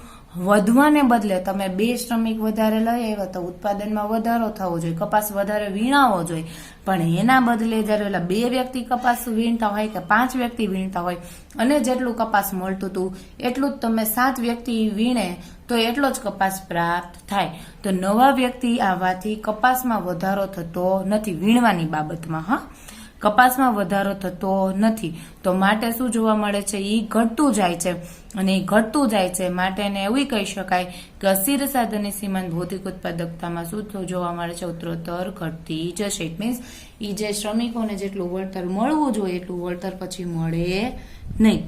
વધવાને બદલે તમે 2 શ્રમિક વધારે લઈ આવ્યા તો ઉત્પાદનમાં વધારો થવો જોઈએ, કપાસ વધારે વીણાવો જોઈએ, પણ એના બદલે જયારે 2 વ્યક્તિ કપાસ વીણતા હોય કે 5 વ્યક્તિ વીણતા હોય અને જેટલું કપાસ મળતું હતું એટલું જ તમે 7 વ્યક્તિ વીણે તો એટલો જ કપાસ પ્રાપ્ત થાય. તો નવા વ્યક્તિ આવવાથી કપાસમાં વધારો થતો નથી, વીણવાની બાબતમાં. હા, કપાસમાં વધારો થતો નથી. તો માટે શું જોવા મળે છે? એ ઘટતું જાય છે, અને એ ઘટતું જાય છે માટે એને એવું કહી શકાય કે અસ્થિર સાધનની સીમાંત ભૌતિક ઉત્પાદકતામાં શું જોવા મળે છે? ઉત્તરોત્તર ઘટતી જશે. ઇટ મીન્સ એ જે શ્રમિકોને જેટલું વળતર મળવું જોઈએ એટલું વળતર પછી મળે નહીં.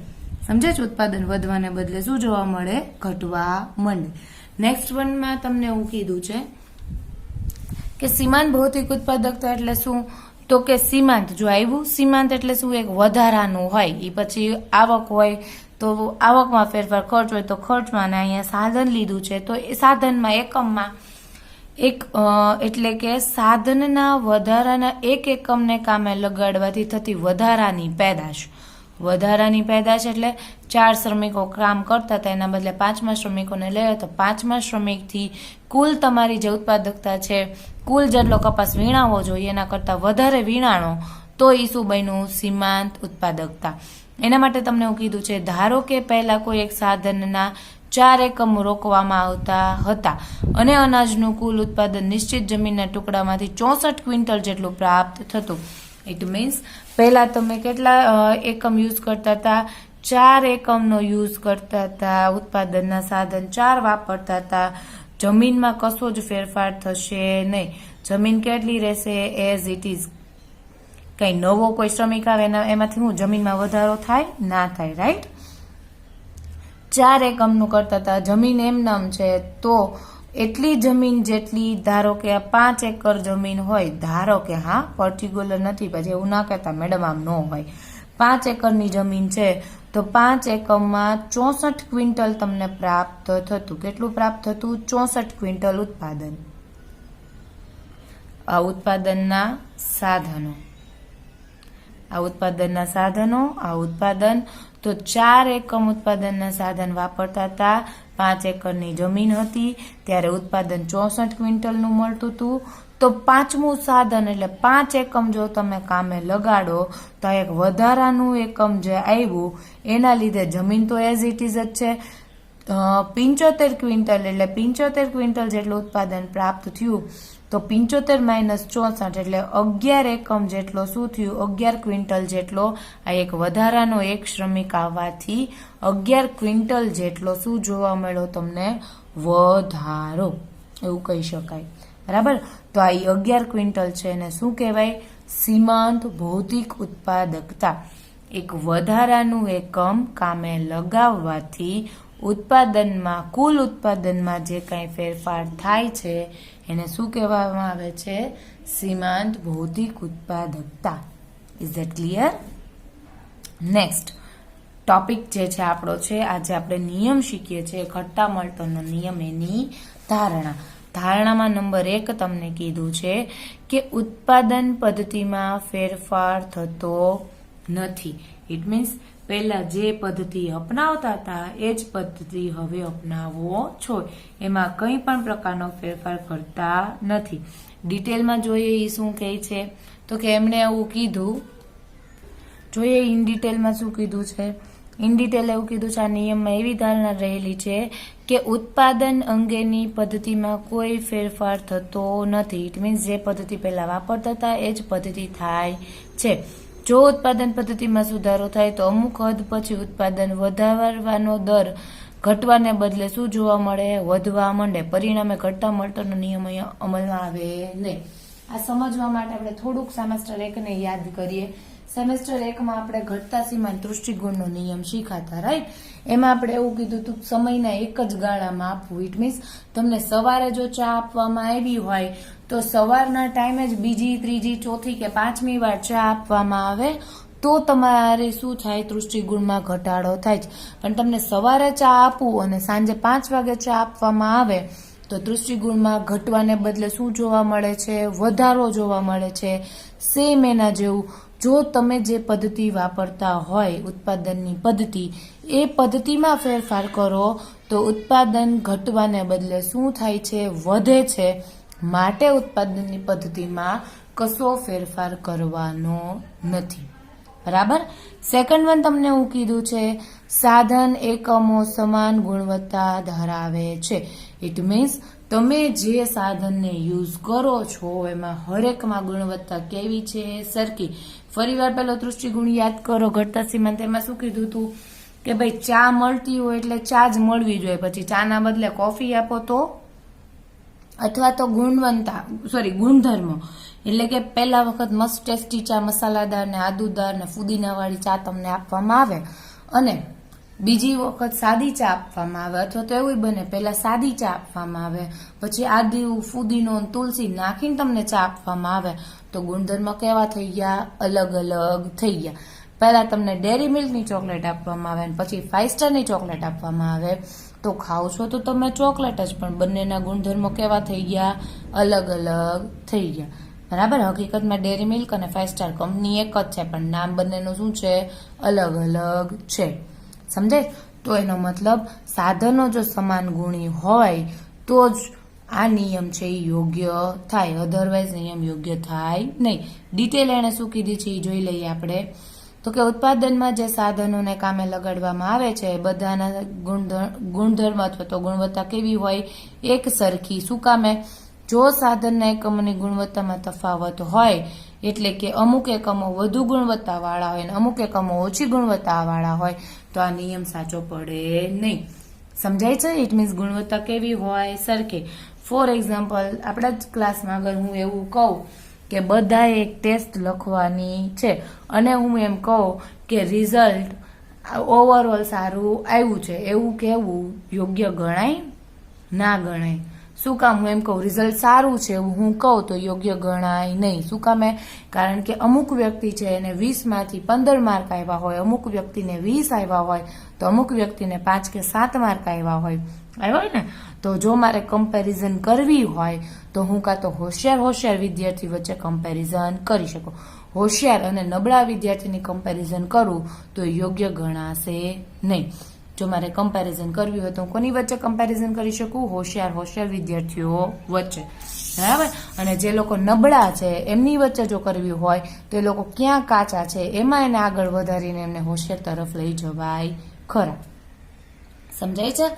સમજે છે? ઉત્પાદન વધવાને બદલે શું જોવા મળે? ઘટવા માંડે. નેક્સ્ટ વનમાં તમને એવું કીધું છે કે સીમાંત ભૌતિક ઉત્પાદકતા એટલે શું? તો કે સીમાંત જો આવ્યું, સીમાંત એટલે શું? એક વધારાનું હોય, એ પછી આવક હોય તો આવકમાં ફેરફાર, ખર્ચ હોય તો ખર્ચમાં, અને અહીંયા સાધન લીધું છે તો એ સાધનમાં એકમમાં એક એટલે કે સાધનના વધારાના એક એકમને કામે લગાડવાથી થતી વધારાની પેદાશ. વધારાની પેદાશ એટલે 4 શ્રમિકો કામ કરતા હતા, એના બદલે 5મા શ્રમિકોને લઈએ તો 5મા શ્રમિકથી કુલ તમારી જે ઉત્પાદકતા છે, કુલ જેટલો કપાસ વીણાવો જોઈએ એના કરતાં વધારે વીણાણો તો એ શું બન્યું? સીમાંત ઉત્પાદકતા. એના માટે તમને એવું કીધું છે, ધારો કે પહેલા કોઈ એક સાધનના 4 એકમ રોકવામાં આવતા હતા અને અનાજનું કુલ ઉત્પાદન નિશ્ચિત જમીનના ટુકડામાંથી 64 ક્વિન્ટલ જેટલું પ્રાપ્ત થતું. ઇટ મીન્સ પહેલા તમે કેટલા એકમ યુઝ કરતા હતા? 4 એકમનો યુઝ કરતા હતા. ઉત્પાદનના સાધન 4 વાપરતા હતા. જમીનમાં કશો જ ફેરફાર થશે નહીં. જમીન કેટલી રહેશે? As it is. કઈ નવો કોઈ શ્રમિક આવે એમાંથી હું જમીનમાં વધારો થાય? ના થાય. રાઈટ? 4 એકમનું કરતા હતા. જમીન એમનામ છે તો એટલી જમીન જેટલી, ધારો કે 5 એકર જમીન હોય, ધારો કે, હા પર્ટિક્યુલર નથી, પછી એવું ના કહેતા મેડમ આમ ન હોય. 5 એકરની જમીન છે તો 5 એકમમાં 64 ક્વિન્ટલ તમને પ્રાપ્ત થતું. કેટલું પ્રાપ્ત થતું? 64 ક્વિન્ટલ ઉત્પાદન. આ ઉત્પાદનના સાધનો, આ ઉત્પાદનના સાધનો, આ ઉત્પાદન. તો 4 એકમ ઉત્પાદનના સાધન વાપરતા હતા. 5 એકરની જમીન હતી ત્યારે ઉત્પાદન 64 ક્વિન્ટલનું મળતું હતું. તો 5મું સાધન એટલે 5 એકમ જો તમે કામે લગાડો તો એક વધારાનું એકમ જે આવ્યું એના લીધે જમીન તો એઝ ઇટ ઇઝ જ છે. 75 ક્વિન્ટલ એટલે 75 ક્વિન્ટલ જેટલું ઉત્પાદન પ્રાપ્ત થયું. તો 75 - 64 એટલે 11 એકમ જેટલો શું થયું? 11 ક્વિન્ટલ જેટલો. આ એક વધારાનો એક શ્રમિક આવવાથી 11 ક્વિન્ટલ જેટલો શું જોવા મળ્યો તમને? વધારો, એવું કહી શકાય. બરાબર? તો આ 11 ક્વિન્ટલ છે એને શું કહેવાય? સીમાંત ભૌતિક ઉત્પાદકતા. એક વધારાનું એકમ કામે લગાવવાથી ઉત્પાદનમાં, કુલ ઉત્પાદનમાં જે કાંઈ ફેરફાર થાય છે એને શું કહેવામાં આવે છે? સીમાંત ભૌતિક ઉત્પાદકતા. Is that clear? Next topic જે છે આપણો છે, આજે આપણે નિયમ શીખીએ છીએ, ઘટતા મળતરનો નિયમ, એની ધારણા. ધારણામાં નંબર 1 તમને કીધું છે કે ઉત્પાદન પદ્ધતિમાં ફેરફાર થતો નથી. ઇટ મીન્સ પહેલા જે પદ્ધતિ અપનાવતા હતા એ જ પદ્ધતિ હવે અપનાવો છો. એમાં કંઈ પણ પ્રકારનો ફેરફાર કરતા નથી. ડિટેલમાં જોઈએ એ શું કહે છે? તો કે એમણે એવું કીધું, જોઈએ ઇન ડિટેલમાં શું કીધું છે. ઇન ડિટેલ એવું કીધું છે, આ નિયમમાં એવી ધારણા રહેલી છે કે ઉત્પાદન અંગેની પદ્ધતિમાં કોઈ ફેરફાર થતો નથી. ઇટ મીન્સ જે પદ્ધતિ પહેલા વાપરતા હતા એ જ પદ્ધતિ થાય છે. જો ઉત્પાદન પદ્ધતિમાં સુધારો થાય તો અમુક હદ પછી ઉત્પાદન વધારવાનો દર ઘટવાને બદલે શું જોવા મળે? વધવા માંડે. પરિણામે ઘટતા મળતરનો નિયમ અહીંયા અમલમાં આવે નહીં. આ સમજવા માટે આપણે થોડુંક સેમેસ્ટર 1ને યાદ કરીએ. સેમેસ્ટર 1માં આપણે ઘટતા સીમાંત દૃષ્ટિકોણનો નિયમ શીખાતા. રાઈટ? એમાં આપણે એવું કીધું હતું સમયના એક જ ગાળામાં આપવું. ઇટ મીન્સ તમને સવારે જો ચા આપવામાં આવી હોય તો સવારના ટાઈમે જ બીજી, ત્રીજી, ચોથી કે 5મી વાર ચા આપવામાં આવે તો તમારે શું થાય? દૃષ્ટિગુણમાં ઘટાડો થાય છે. પણ તમને સવારે ચા આપવું અને સાંજે 5 વાગે ચા આપવામાં આવે તો દૃષ્ટિગુણમાં ઘટવાને બદલે શું જોવા મળે છે? વધારો જોવા મળે છે. સેમ એના જેવું, જો તમે જે પદ્ધતિ વાપરતા હોય ઉત્પાદનની પદ્ધતિ, એ પદ્ધતિમાં ફેરફાર કરો તો ઉત્પાદન ઘટવાને બદલે શું થાય છે? વધે છે. માટે ઉત્પાદનની પદ્ધતિમાં કશો ફેરફાર કરવાનો નથી. બરાબર? સેકન્ડ વન તમને એવું કીધું છે, સાધન એકમો સમાન ગુણવત્તા ધરાવે છે. ઇટ મીન્સ તમે જે સાધનને યુઝ કરો છો એમાં હરેકમાં ગુણવત્તા કેવી છે? સરખી. ફરીવાર પેલો દૃષ્ટિગુણ યાદ કરો ઘટતા સીમાંત. એમાં શું કીધું હતું કે ભાઈ ચા મળતી હોય એટલે ચા જ મળવી જોઈએ. પછી ચાના બદલે કોફી આપો તો, અથવા તો ગુણધર્મો, એટલે કે પહેલા વખત મસ્ત ટેસ્ટી ચા, મસાલાદાર ને આદુદાર ને ફુદીના વાળી ચા તમને આપવામાં આવે અને બીજી વખત સાદી ચા આપવામાં આવે, અથવા તો એવું બને પહેલા સાદી ચા આપવામાં આવે, પછી આદુ, ફુદીનો, તુલસી નાખીને તમને ચા આપવામાં આવે, તો ગુણધર્મ કેવા થઈ ગયા? અલગ અલગ થઈ ગયા. પહેલા તમને ડેરી મિલ્કની ચોકલેટ આપવામાં આવે, પછી 5 સ્ટારની ચોકલેટ આપવામાં આવે, તો ખાવ છો તો તમે ચોકલેટ જ, પણ બંનેના ગુણધર્મો કેવા થઈ ગયા? અલગ અલગ થઈ ગયા. બરાબર. હકીકતમાં ડેરી મિલ્ક અને 5 સ્ટાર કંપની એક જ છે, પણ નામ બંનેનું શું છે? અલગ અલગ છે. સમજાય? તો એનો મતલબ સાધનો જો સમાન ગુણી હોય તો જ આ નિયમ છે એ યોગ્ય થાય, અધરવાઇઝ નિયમ યોગ્ય થાય નહીં. ડિટેલ એને શું કીધી છે એ જોઈ લઈએ આપણે. તો કે ઉત્પાદનમાં જે સાધનોને કામે લગાડવામાં આવે છે બધાના ગુણધર્મ અથવા તો ગુણવત્તા કેવી હોય? એક સરખી. શું કામે? જો સાધનના એકમોની ગુણવત્તામાં તફાવત હોય, એટલે કે અમુક એકમો વધુ ગુણવત્તાવાળા હોય અને અમુક એકમો ઓછી ગુણવત્તાવાળા હોય, તો આ નિયમ સાચો પડે નહીં. સમજાય છે? ઇટ મીન્સ ગુણવત્તા કેવી હોય? સરખી. ફોર એક્ઝામ્પલ, આપણા જ ક્લાસમાં અગર હું એવું કહું કે બધાએ એક ટેસ્ટ લખવાની છે અને હું એમ કહું કે રિઝલ્ટ ઓવરઓલ સારું આવ્યું છે, એવું કહેવું યોગ્ય ગણાય? ના ગણાય. શું કામ? હું એમ કહું રિઝલ્ટ સારું છે એવું હું કહું તો યોગ્ય ગણાય નહીં. શું કામે? કારણ કે અમુક વ્યક્તિ છે એને 20માંથી 15 માર્ક આવ્યા હોય, અમુક વ્યક્તિને 20 આવ્યા હોય, તો અમુક વ્યક્તિને 5 કે 7 માર્ક આવ્યા હોય ને. તો જો મારે કમ્પેરિઝન કરવી હોય તો હું કાં તો હોશિયાર વિદ્યાર્થી વચ્ચે કમ્પેરિઝન કરી શકું. હોશિયાર અને નબળા વિદ્યાર્થીની કમ્પેરિઝન કરું તો યોગ્ય ગણાશે નહીં. જો મારે કમ્પેરિઝન કરવી હોય તો હું કોની વચ્ચે કમ્પેરિઝન કરી શકું? હોશિયાર વિદ્યાર્થીઓ વચ્ચે. બરાબર. અને જે લોકો નબળા છે એમની વચ્ચે જો કરવી હોય તો એ લોકો ક્યાં કાચા છે એમાં એને આગળ વધારીને એમને હોશિયાર તરફ લઈ જવાય ખરા. સમજાય છે?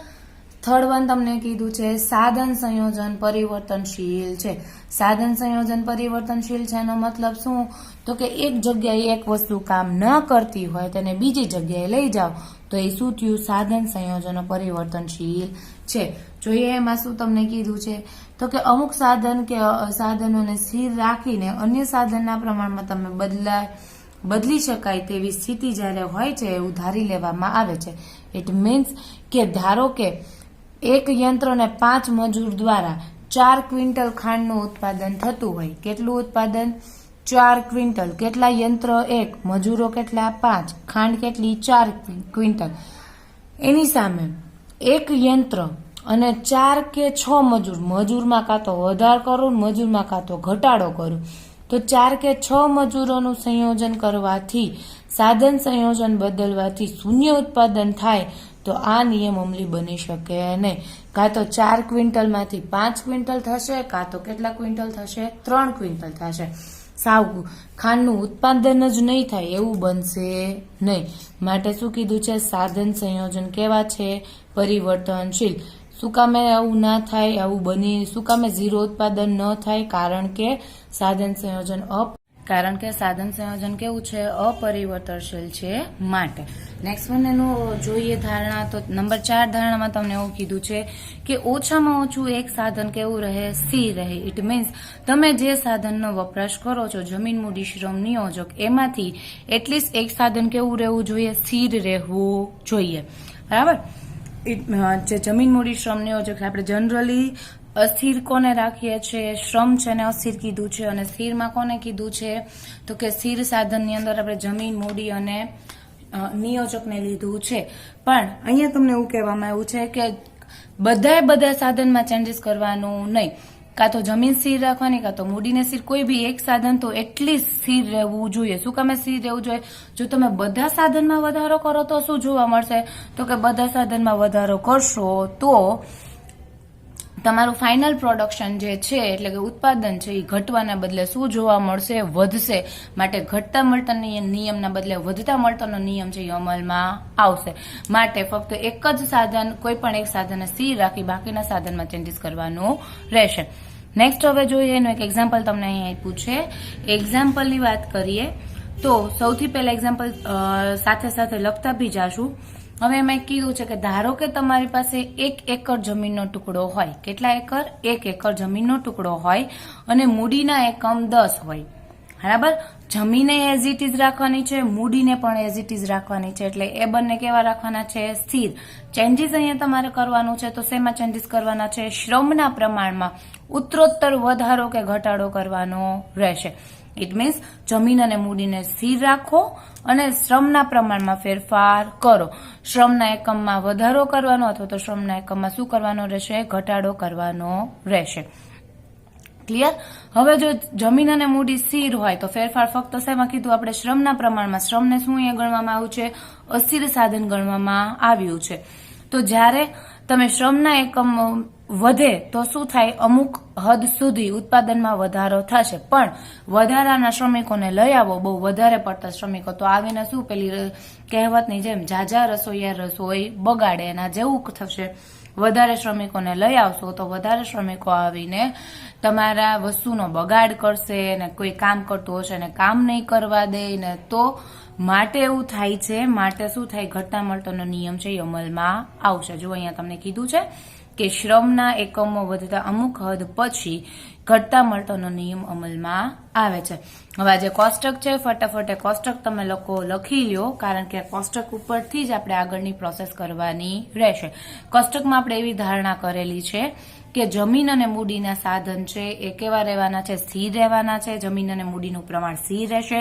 થર્ડ વન તમને કીધું છે સાધન સંયોજન પરિવર્તનશીલ છે. સાધન સંયોજન પરિવર્તનશીલ છે એનો મતલબ શું? તો કે એક જગ્યાએ એક વસ્તુ કામ ન કરતી હોય તેને બીજી જગ્યાએ લઈ જાઓ તો એ શું થયું? સાધન સંયોજનો પરિવર્તનશીલ છે. જોઈએ એમાં શું તમને કીધું છે? તો કે અમુક સાધન કે સાધનોને સ્થિર રાખીને અન્ય સાધનના પ્રમાણમાં તમે બદલી શકાય તેવી સ્થિતિ જ્યારે હોય છે એવું ધારી લેવામાં આવે છે. ઇટ મીન્સ કે ધારો કે એક યંત્રને 5 મજૂર દ્વારા 4 ક્વિન્ટલ ખાંડનું ઉત્પાદન થતું હોય. કેટલું ઉત્પાદન? 4 ક્વિન્ટલ. કેટલા યંત્ર? 1. મજૂરો કેટલા? 5. ખાંડ કેટલી? 4 ક્વિન્ટલ. એની સામે એક યંત્ર અને 4 કે 6 મજૂરમાં કાં તો વધારો કરું, મજૂરમાં કાં તો ઘટાડો કરું, તો 4 કે 6 મજૂરોનું સંયોજન કરવાથી, સાધન સંયોજન બદલવાથી શૂન્ય ઉત્પાદન થાય તો આ નિયમ અમલી બની શકે નહીં. કાં તો 4 ક્વિન્ટલમાંથી 5 ક્વિન્ટલ થશે, કાં તો કેટલા ક્વિન્ટલ થશે? 3 ક્વિન્ટલ થશે. સાવ ખાંડનું ઉત્પાદન જ નહીં થાય એવું બનશે નહીં. માટે શું કીધું છે? સાધન સંયોજન કેવા છે? પરિવર્તનશીલ. શું કામે આવું ના થાય? આવું બની શું કામે ઝીરો ઉત્પાદન ન થાય? કારણ કે સાધન સંયોજન કેવું છે? અપરિવર્તનશીલ છે. માટે નેક્સ્ટ વન એનું જોઈએ ધારણા. તો નંબર 4 ધારણામાં તમને એવું કીધું છે કે ઓછામાં ઓછું એક સાધન કેવું રહે? સ્થિર રહે. ઇટ મીન્સ તમે જે સાધનનો વપરાશ કરો છો, જમીન, મૂડી, શ્રમ, નિયોજક, એમાંથી એટલીસ્ટ એક સાધન કેવું રહેવું જોઈએ? સ્થિર રહેવું જોઈએ. બરાબર. જે જમીન, મૂડી, શ્રમ, નિયોજક આપણે જનરલી અસ્થિર કોને રાખીએ છીએ? શ્રમ છે ને અસ્થિર કીધું છે. અને સ્થિરમાં કોને કીધું છે? તો કે સ્થિર સાધનની અંદર આપણે જમીન, મૂડી અને નિયોજકને લીધું છે. પણ અહીંયા તમને એવું કહેવામાં આવ્યું છે કે બધા સાધનમાં ચેન્જીસ કરવાનું નહીં. કાં તો જમીન સ્થિર રાખવાની, કાં તો મૂડીને સ્થિર. કોઈ બી એક સાધન તો એટલીસ્ટ સ્થિર રહેવું જોઈએ. શું કામે સ્થિર રહેવું જોઈએ? જો તમે બધા સાધનમાં વધારો કરો તો શું જોવા મળશે? તો કે બધા સાધનમાં વધારો કરશો તો તમારું ફાઇનલ પ્રોડક્શન જે છે એટલે કે ઉત્પાદન છે એ ઘટવાના બદલે શું જોવા મળશે? વધશે. માટે ઘટતા મળતા નિયમના બદલે વધતા મળતાનો નિયમ છે એ અમલમાં આવશે. માટે ફક્ત એક જ સાધન, કોઈ પણ એક સાધનને સ્થિર રાખી બાકીના સાધનમાં ચેન્જીસ કરવાનું રહેશે. નેક્સ્ટ હવે જોઈએ એનું એક એક્ઝામ્પલ તમને અહીં આપ્યું છે. એક્ઝામ્પલની વાત કરીએ તો સૌથી પહેલા એક્ઝામ્પલ સાથે લખતા બી જાશું. હવે એમાં કીધું છે કે ધારો કે તમારી પાસે 1 એકર જમીનનો ટુકડો હોય. કેટલા એકર? 1 એકર જમીનનો ટુકડો હોય અને મૂડીના એકમ 10 હોય. બરાબર. જમીને એઝ ઇટ ઇઝ રાખવાની છે, મૂડીને પણ એઝ ઇટ ઇઝ રાખવાની છે. એટલે એ બંને કેવા રાખવાના છે? સ્થિર. ચેન્જીસ અહીંયા તમારે કરવાનું છે, તો શેમાં ચેન્જીસ કરવાના છે? શ્રમના પ્રમાણમાં ઉત્તરોત્તર વધારો કે ઘટાડો કરવાનો રહેશે. ઇટ મીન્સ જમીન અને મૂડીને સ્થિર રાખો અને શ્રમના પ્રમાણમાં ફેરફાર કરો. શ્રમના એકમમાં વધારો કરવાનો અથવા તો શ્રમના એકમમાં શું કરવાનો રહેશે? ઘટાડો કરવાનો રહેશે. ક્લિયર? હવે જો જમીન અને મૂડી સ્થિર હોય તો ફેરફાર ફક્ત શેમાં કીધું આપણે? શ્રમના પ્રમાણમાં. શ્રમને શું અહીંયા ગણવામાં આવ્યું છે? અસ્થિર સાધન ગણવામાં આવ્યું છે. તો જ્યારે તમે શ્રમના એકમ વધે તો શું થાય? અમુક હદ સુધી ઉત્પાદનમાં વધારો થશે, પણ વધારાના શ્રમિકોને લઈ આવો, બહુ વધારે પડતા શ્રમિકો, તો આવીને શું પેલી કહેવતની જેમ ઝાઝા રસોઈયા રસોઈ બગાડે, એના જેવું થશે. વધારે શ્રમિકોને લઈ આવશો તો વધારે શ્રમિકો આવીને તમારા વસ્તુનો બગાડ કરશે અને કોઈ કામ કરતું હશે ને કામ નહીં કરવા દે ને, તો માટે એવું થાય છે. માટે શું થાય? ઘટતા મળતોનો નિયમ છે એ અમલમાં આવશે. જો અહીંયા તમને કીધું છે કે શ્રમના એકમો વધતા અમુક હદ પછી ઘટતા મળતોનો નિયમ અમલમાં આવે છે. હવે આ જે કોષ્ટક છે, ફટાફટ કોષ્ટક તમે લોકો લખી લ્યો, કારણ કે કોષ્ટક ઉપરથી જ આપણે આગળની પ્રોસેસ કરવાની રહેશે. કોષ્ટકમાં આપણે એવી ધારણા કરેલી છે કે જમીન અને મૂડીના સાધન છે એ કેવા રહેવાના છે? સ્થિર રહેવાના છે. જમીન અને મૂડીનું પ્રમાણ સ્થિર રહેશે.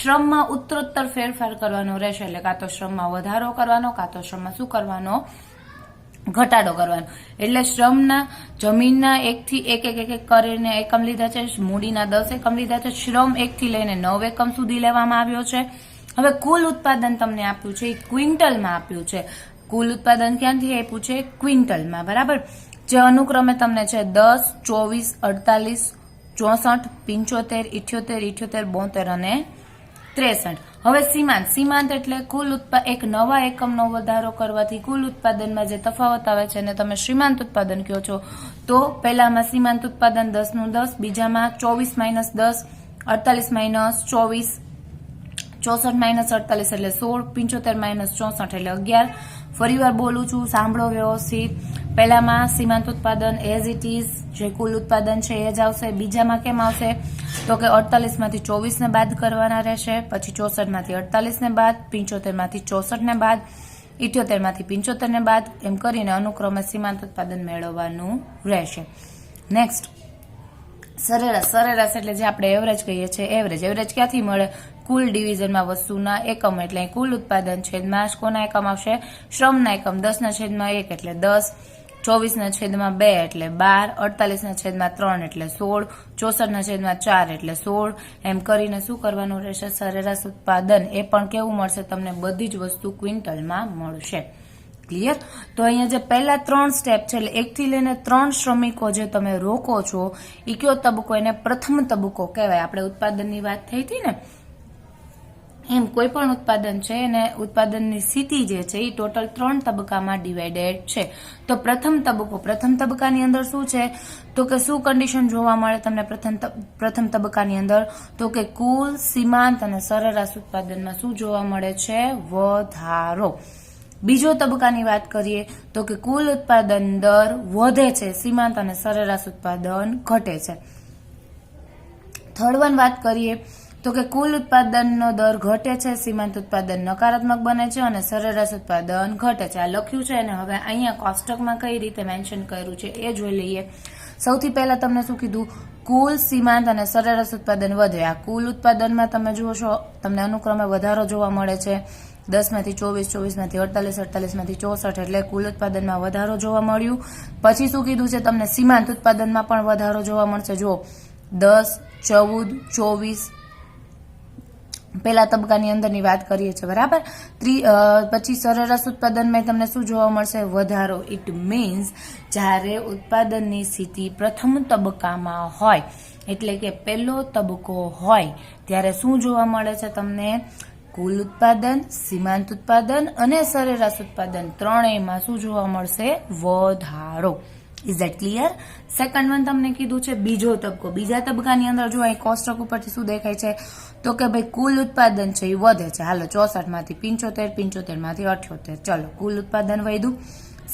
શ્રમમાં ઉત્તરોત્તર ફેરફાર કરવાનો રહેશે, એટલે કાં તો શ્રમમાં વધારો કરવાનો, કાં તો શ્રમમાં શું કરવાનો? ઘટાડો કરવાનો. એટલે શ્રમના જમીનના 1 થી 1 કરીને એકમ લીધા છે, મૂડીના 10 એકમ લીધા છે, શ્રમ 1 થી લઈને 9 એકમ સુધી લેવામાં આવ્યો છે. હવે કુલ ઉત્પાદન તમને આપ્યું છે એ ક્વિન્ટલમાં આપ્યું છે. કુલ ઉત્પાદન ક્યાંથી આપ્યું છે? ક્વિન્ટલમાં. બરાબર. જે અનુક્રમે તમને છે 10, 24, 48, 64, 75, 78, 72 અને 63. હવે સીમાંત એટલે કુલ એક નવા એકમનો વધારો કરવાથી કુલ ઉત્પાદનમાં જે તફાવત આવે છે એને તમે શ્રીમાંત ઉત્પાદન કહો છો. તો પહેલામાં સીમાંત ઉત્પાદન 10 નું 10, બીજામાં 24 માઇનસ 10, 48 માઇનસ 24, 64 માઇનસ 48 એટલે 16, 75 માઇનસ 64 એટલે 11. ફરીવાર બોલું છું, સાંભળો વ્યવસ્થિત. પહેલામાં સીમાંત ઉત્પાદન એઝ ઇટ ઇઝ, જે કુલ ઉત્પાદન છે એ જ આવશે. બીજામાં કેમ આવશે? તો કે 48 માંથી 24 ને બાદ કરવાના રહેશે, પછી 64 માંથી 48 ને બાદ, 75 માંથી 64 ને બાદ, 78 માંથી 75 ને બાદ, એમ કરીને અનુક્રમે સીમાંત ઉત્પાદન મેળવવાનું રહેશે. નેક્સ્ટ સરેરાશ એટલે જે આપણે એવરેજ કહીએ છીએ. એવરેજ ક્યાંથી મળે? કુલ ડિવિઝનમાં વસ્તુના એકમ, એટલે કુલ ઉત્પાદન છેદમાં કોના એકમ આવશે? શ્રમના એકમ. 10/1 એટલે 10, 24/2 એટલે 12, 48/3 એટલે 16, 64/4 એટલે 16, એમ કરીને શું કરવાનું રહેશે? સરેરાશ ઉત્પાદન એ પણ કેવું મળશે તમને? બધી જ વસ્તુ ક્વિન્ટલમાં મળશે. ક્લિયર? તો અહીંયા જે પહેલા 3 સ્ટેપ છે, એટલે 1 થી લઈને 3 શ્રમિકો જે તમે રોકો છો એ કયો તબક્કો? એને પ્રથમ તબક્કો કહેવાય. આપણે ઉત્પાદનની વાત થઈ હતી ને, એમ કોઈ પણ ઉત્પાદન છે અને ઉત્પાદનની સ્થિતિ જે છે એ ટોટલ 3 તબક્કામાં ડિવાઇડેડ છે. તો પ્રથમ તબક્કાની અંદર શું છે? તો કે શું કન્ડિશન જોવા મળે તમને પ્રથમ તબક્કાની અંદર? તો કે કુલ, સીમાંત અને સરેરાશ ઉત્પાદનમાં શું જોવા મળે છે? વધારો. બીજો તબક્કાની વાત કરીએ તો કે કુલ ઉત્પાદન દર વધે છે, સીમાંત અને સરેરાશ ઉત્પાદન ઘટે છે. થર્ડ વન વાત કરીએ તો કે કુલ ઉત્પાદનનો દર ઘટે છે, સીમાંત ઉત્પાદન નકારાત્મક બને છે અને સરેરાશ ઉત્પાદન ઘટે છે. આ લખ્યું છે અને હવે અહીંયા કોષ્ટકમાં કઈ રીતે મેન્શન કર્યું છે એ જોઈ લઈએ. સૌથી પહેલા તમને શું કીધું? કુલ, સીમાંત અને સરેરાશ ઉત્પાદન વધે. આ કુલ ઉત્પાદનમાં તમે જુઓ છો તમને અનુક્રમે વધારો જોવા મળે છે. 10 માંથી 24, 24 માંથી 48, 48 માંથી 64 એટલે કુલ ઉત્પાદનમાં વધારો જોવા મળ્યું. પછી શું કીધું છે તમને? સીમાંત ઉત્પાદનમાં પણ વધારો જોવા મળશે. જુઓ 10, 14, 24 પહેલા તબક્કાની અંદરની વાત કરીએ છીએ. બરાબર. પછી સરેરાશ ઉત્પાદનમાં તમને શું જોવા મળશે? વધારો. ઇટ મીન્સ જ્યારે ઉત્પાદનની સ્થિતિ પ્રથમ તબક્કામાં હોય, એટલે કે પહેલો તબક્કો હોય, ત્યારે શું જોવા મળે છે તમને? કુલ ઉત્પાદન, સીમાંત ઉત્પાદન અને સરેરાશ ઉત્પાદન ત્રણેયમાં શું જોવા મળશે? વધારો. Is that clear? Second one તમને કીધું છે બીજો તબક્કો. બીજા તબક્કાની અંદર જો અહીં કોષ્ટક ઉપરથી શું દેખાય છે? તો કે ભાઈ કુલ ઉત્પાદન છે એ વધે છે. હાલો 64 માંથી 75, 75 માંથી 78, ચલો કુલ ઉત્પાદન વધ્યું.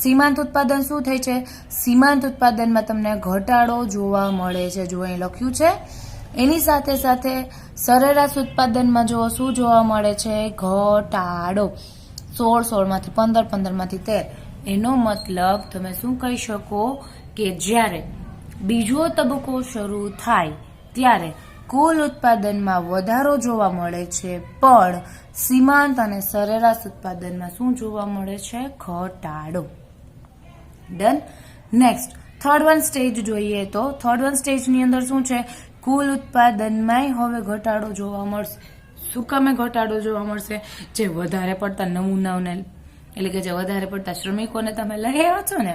સીમાંત ઉત્પાદન શું થાય છે? સીમાંત ઉત્પાદનમાં તમને ઘટાડો જોવા મળે છે. જો અહીં લખ્યું છે એની સાથે સાથે સરેરાશ ઉત્પાદનમાં જો શું જોવા મળે છે? ઘટાડો. 16 માંથી 15, 15 માંથી 13. એનો મતલબ તમે શું કહી શકો કે જ્યારે બીજો તબક્કો શરૂ થાય ત્યારે કુલ ઉત્પાદનમાં વધારો જોવા મળે છે, પણ સીમાંત અને સરેરાશ ઉત્પાદનમાં શું જોવા મળે છે? ઘટાડો. Done. Next third one stage જોઈએ તો થર્ડ વન સ્ટેજની અંદર શું છે? કુલ ઉત્પાદનમાં હવે ઘટાડો જોવા મળશે. શું કામે ઘટાડો જોવા મળશે? જે વધારે પડતા નમૂનાઓને એટલે કે જે વધારે પડતા શ્રમિકોને તમે લઈ આવ્યા છો ને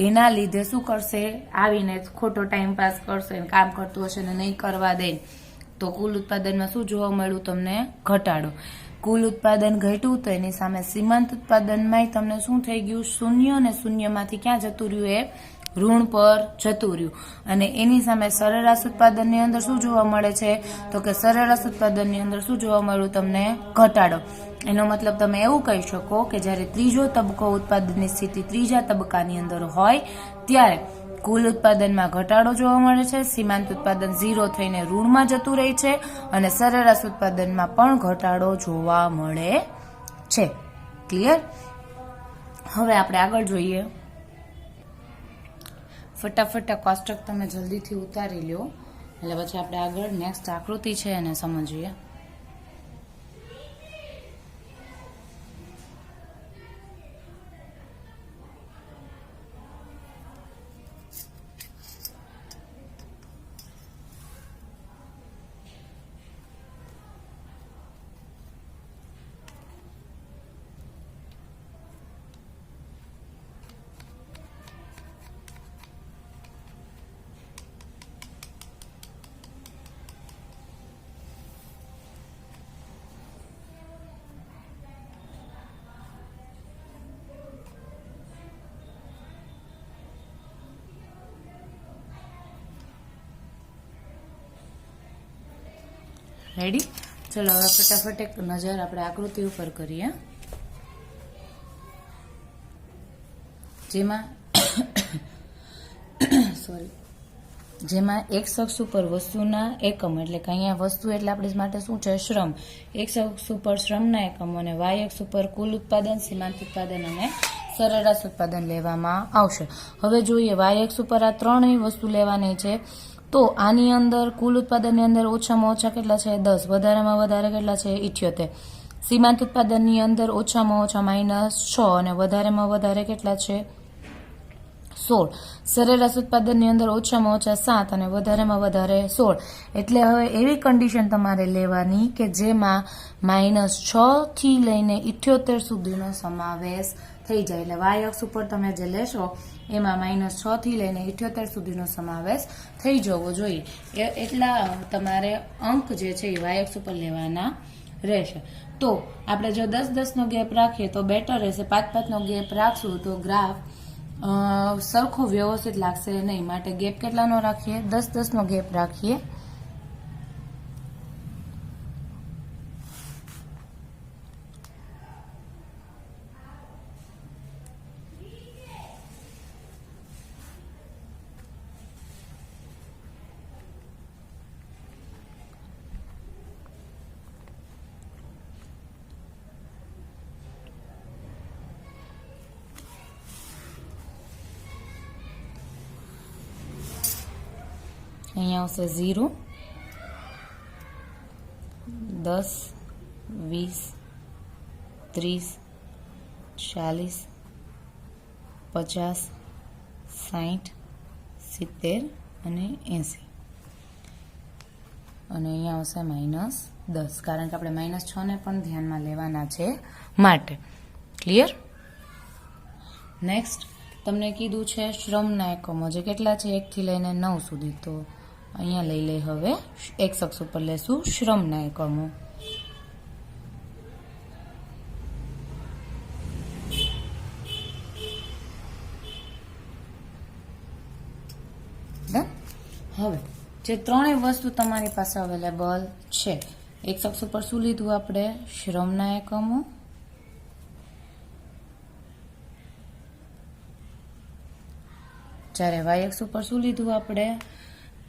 એના લીધે શું કરશે? આવીને ખોટો ટાઈમ પાસ કરશે, કામ કરતું હશે ને નહીં કરવા દે, તો કુલ ઉત્પાદનમાં શું જોવા મળ્યું તમને? ઘટાડો. કુલ ઉત્પાદન ઘટ્યું તો એની સામે સીમાંત ઉત્પાદનમાં તમને શું થઈ ગયું? શૂન્ય, અને શૂન્યમાંથી ક્યાં જતું રહ્યું? એ ઋણ પર જતું રહ્યું. અને એની સામે સરેરાશ ઉત્પાદનની અંદર શું જોવા મળે છે? તો કે સરેરાશ ઉત્પાદનની અંદર શું જોવા મળ્યું તમને? ઘટાડો. એનો મતલબ તમે એવું કહી શકો કે જ્યારે ત્રીજો તબક્કો ઉત્પાદનની સ્થિતિ ત્રીજા તબક્કાની અંદર હોય ત્યારે કુલ ઉત્પાદનમાં ઘટાડો જોવા મળે છે, સીમાંત ઉત્પાદન 0 થઈને ઋણમાં જતું રહે છે, અને સરેરાશ ઉત્પાદનમાં પણ ઘટાડો જોવા મળે છે. ક્લિયર? હવે આપણે આગળ જોઈએ. ફટાફટ કોષ્ટક તમે જલ્દીથી ઉતારી લો, એટલે પછી આપણે આગળ નેક્સ્ટ આકૃતિ છે એને સમજીએ. રેડી? ચલો હવે ફટાફટ એક નજર આપણે આકૃતિ ઉપર કરીએ, જેમાં એક્સ અક્ષ ઉપર વસ્તુના એકમ, એટલે કે અહીંયા વસ્તુ એટલે આપણી માટે શું છે? શ્રમ. એક્સ અક્ષ ઉપર શ્રમના એકમો અને વાય અક્ષ ઉપર કુલ ઉત્પાદન, સીમાંત ઉત્પાદન અને સરેરાશ ઉત્પાદન લેવામાં આવશે. હવે જોઈએ વાય અક્ષ ઉપર આ ત્રણેય વસ્તુ લેવાની છે. તો આની અંદર કુલ ઉત્પાદનની અંદર ઓછામાં ઓછા કેટલા છે? 10. વધારેમાં વધારે કેટલા છે? 78. સીમાંત ઉત્પાદનની અંદર ઓછામાં ઓછા -6 અને વધારેમાં વધારે કેટલા છે? 16. સરેરાશ ઉત્પાદનની અંદર ઓછામાં ઓછા 7 અને વધારેમાં વધારે 16. એટલે હવે એવી કન્ડિશન તમારે લેવાની કે જેમાં -6 થી લઈને 78 સુધીનો સમાવેશ થઈ જાય. એટલે વાય અક્ષ ઉપર તમે જે લેશો એમાં -6 થી લઈને 78 સુધીનો સમાવેશ થઈ જવો જોઈએ. એટલા તમારે અંક જે છે એ વાય અક્ષ ઉપર લેવાના રહેશે. તો આપણે જો 10-10 નો ગેપ રાખીએ તો બેટર રહેશે. 5-5 નો ગેપ રાખશું તો ગ્રાફ સરખો વ્યવસ્થિત લાગશે નહીં. માટે ગેપ કેટલાનો રાખીએ? 10-10 નો ગેપ રાખીએ. અહીંયા આવશે 0, 10, 20, 30, 40, 50, 60, 70 અને 80. અને અહીંયા આવશે -10, કારણ કે આપણે -6 ને પણ ધ્યાનમાં લેવાના છે માટે. ક્લિયર? નેક્સ્ટ તમને કીધું છે શ્રમના એકમો, જે કેટલા છે? 1 થી લઈને 9 સુધી. તો અહીંયા લઈ લઈ હવે એક્સ અક્ષ ઉપર લેશું શ્રમના એકમો. હવે જે ત્રણેય વસ્તુ તમારી પાસે અવેલેબલ છે, એક્સ અક્ષ ઉપર શું લીધું આપણે? શ્રમના એકમો. જ્યારે વાય અક્ષ ઉપર શું લીધું આપણે?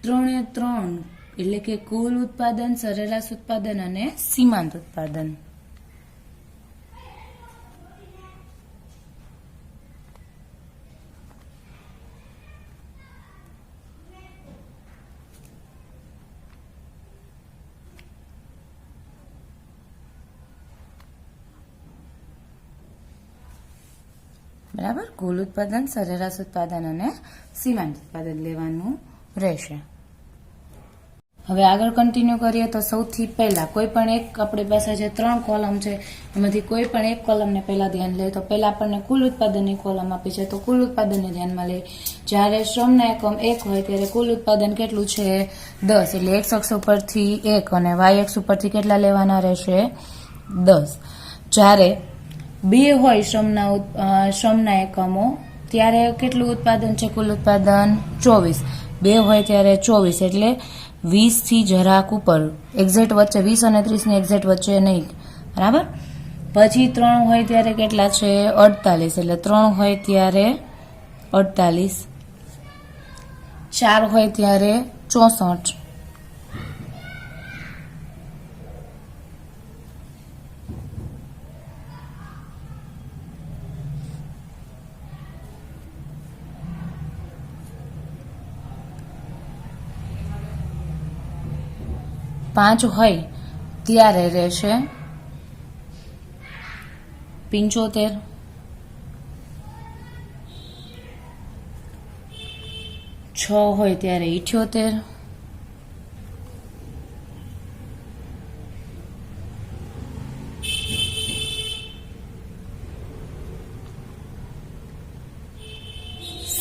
3 એ 3 એટલે કે કુલ ઉત્પાદન, સરેરાશ ઉત્પાદન અને સીમાંત ઉત્પાદન. બરાબર, કુલ ઉત્પાદન, સરેરાશ ઉત્પાદન અને સીમાંત ઉત્પાદન લેવાનું રહેશે. હવે આગળ કન્ટિન્યુ કરીએ તો સૌથી પહેલા કોઈ પણ એક આપણી પાસે જે 3 કોલમ છે એમાંથી કોઈ પણ એક કોલમને પહેલા ધ્યાન લઈએ તો પહેલા આપણને કુલ ઉત્પાદનની કોલમ આપી છે, તો કુલ ઉત્પાદનને ધ્યાનમાં લઈએ. જ્યારે શ્રમના એકમ 1 હોય ત્યારે કુલ ઉત્પાદન કેટલું છે? 10. એટલે x અક્ષ ઉપરથી 1 અને y અક્ષ ઉપરથી કેટલા લેવાના રહેશે? 10. જ્યારે 2 હોય શ્રમના એકમો ત્યારે કેટલું ઉત્પાદન છે? કુલ ઉત્પાદન 24. 2 હોય ત્યારે 24 એટલે 20 થી જરાક ઉપર, એક્ઝેક્ટ વચ્ચે 20 અને 30 ની એક્ઝેક્ટ વચ્ચે નહીં. બરાબર. પછી 3 હોય ત્યારે કેટલા છે? 48. એટલે 3 હોય ત્યારે 48. 4 હોય ત્યારે 64. 5 હોય ત્યારે રહેશે 75. 6 હોય ત્યારે 78.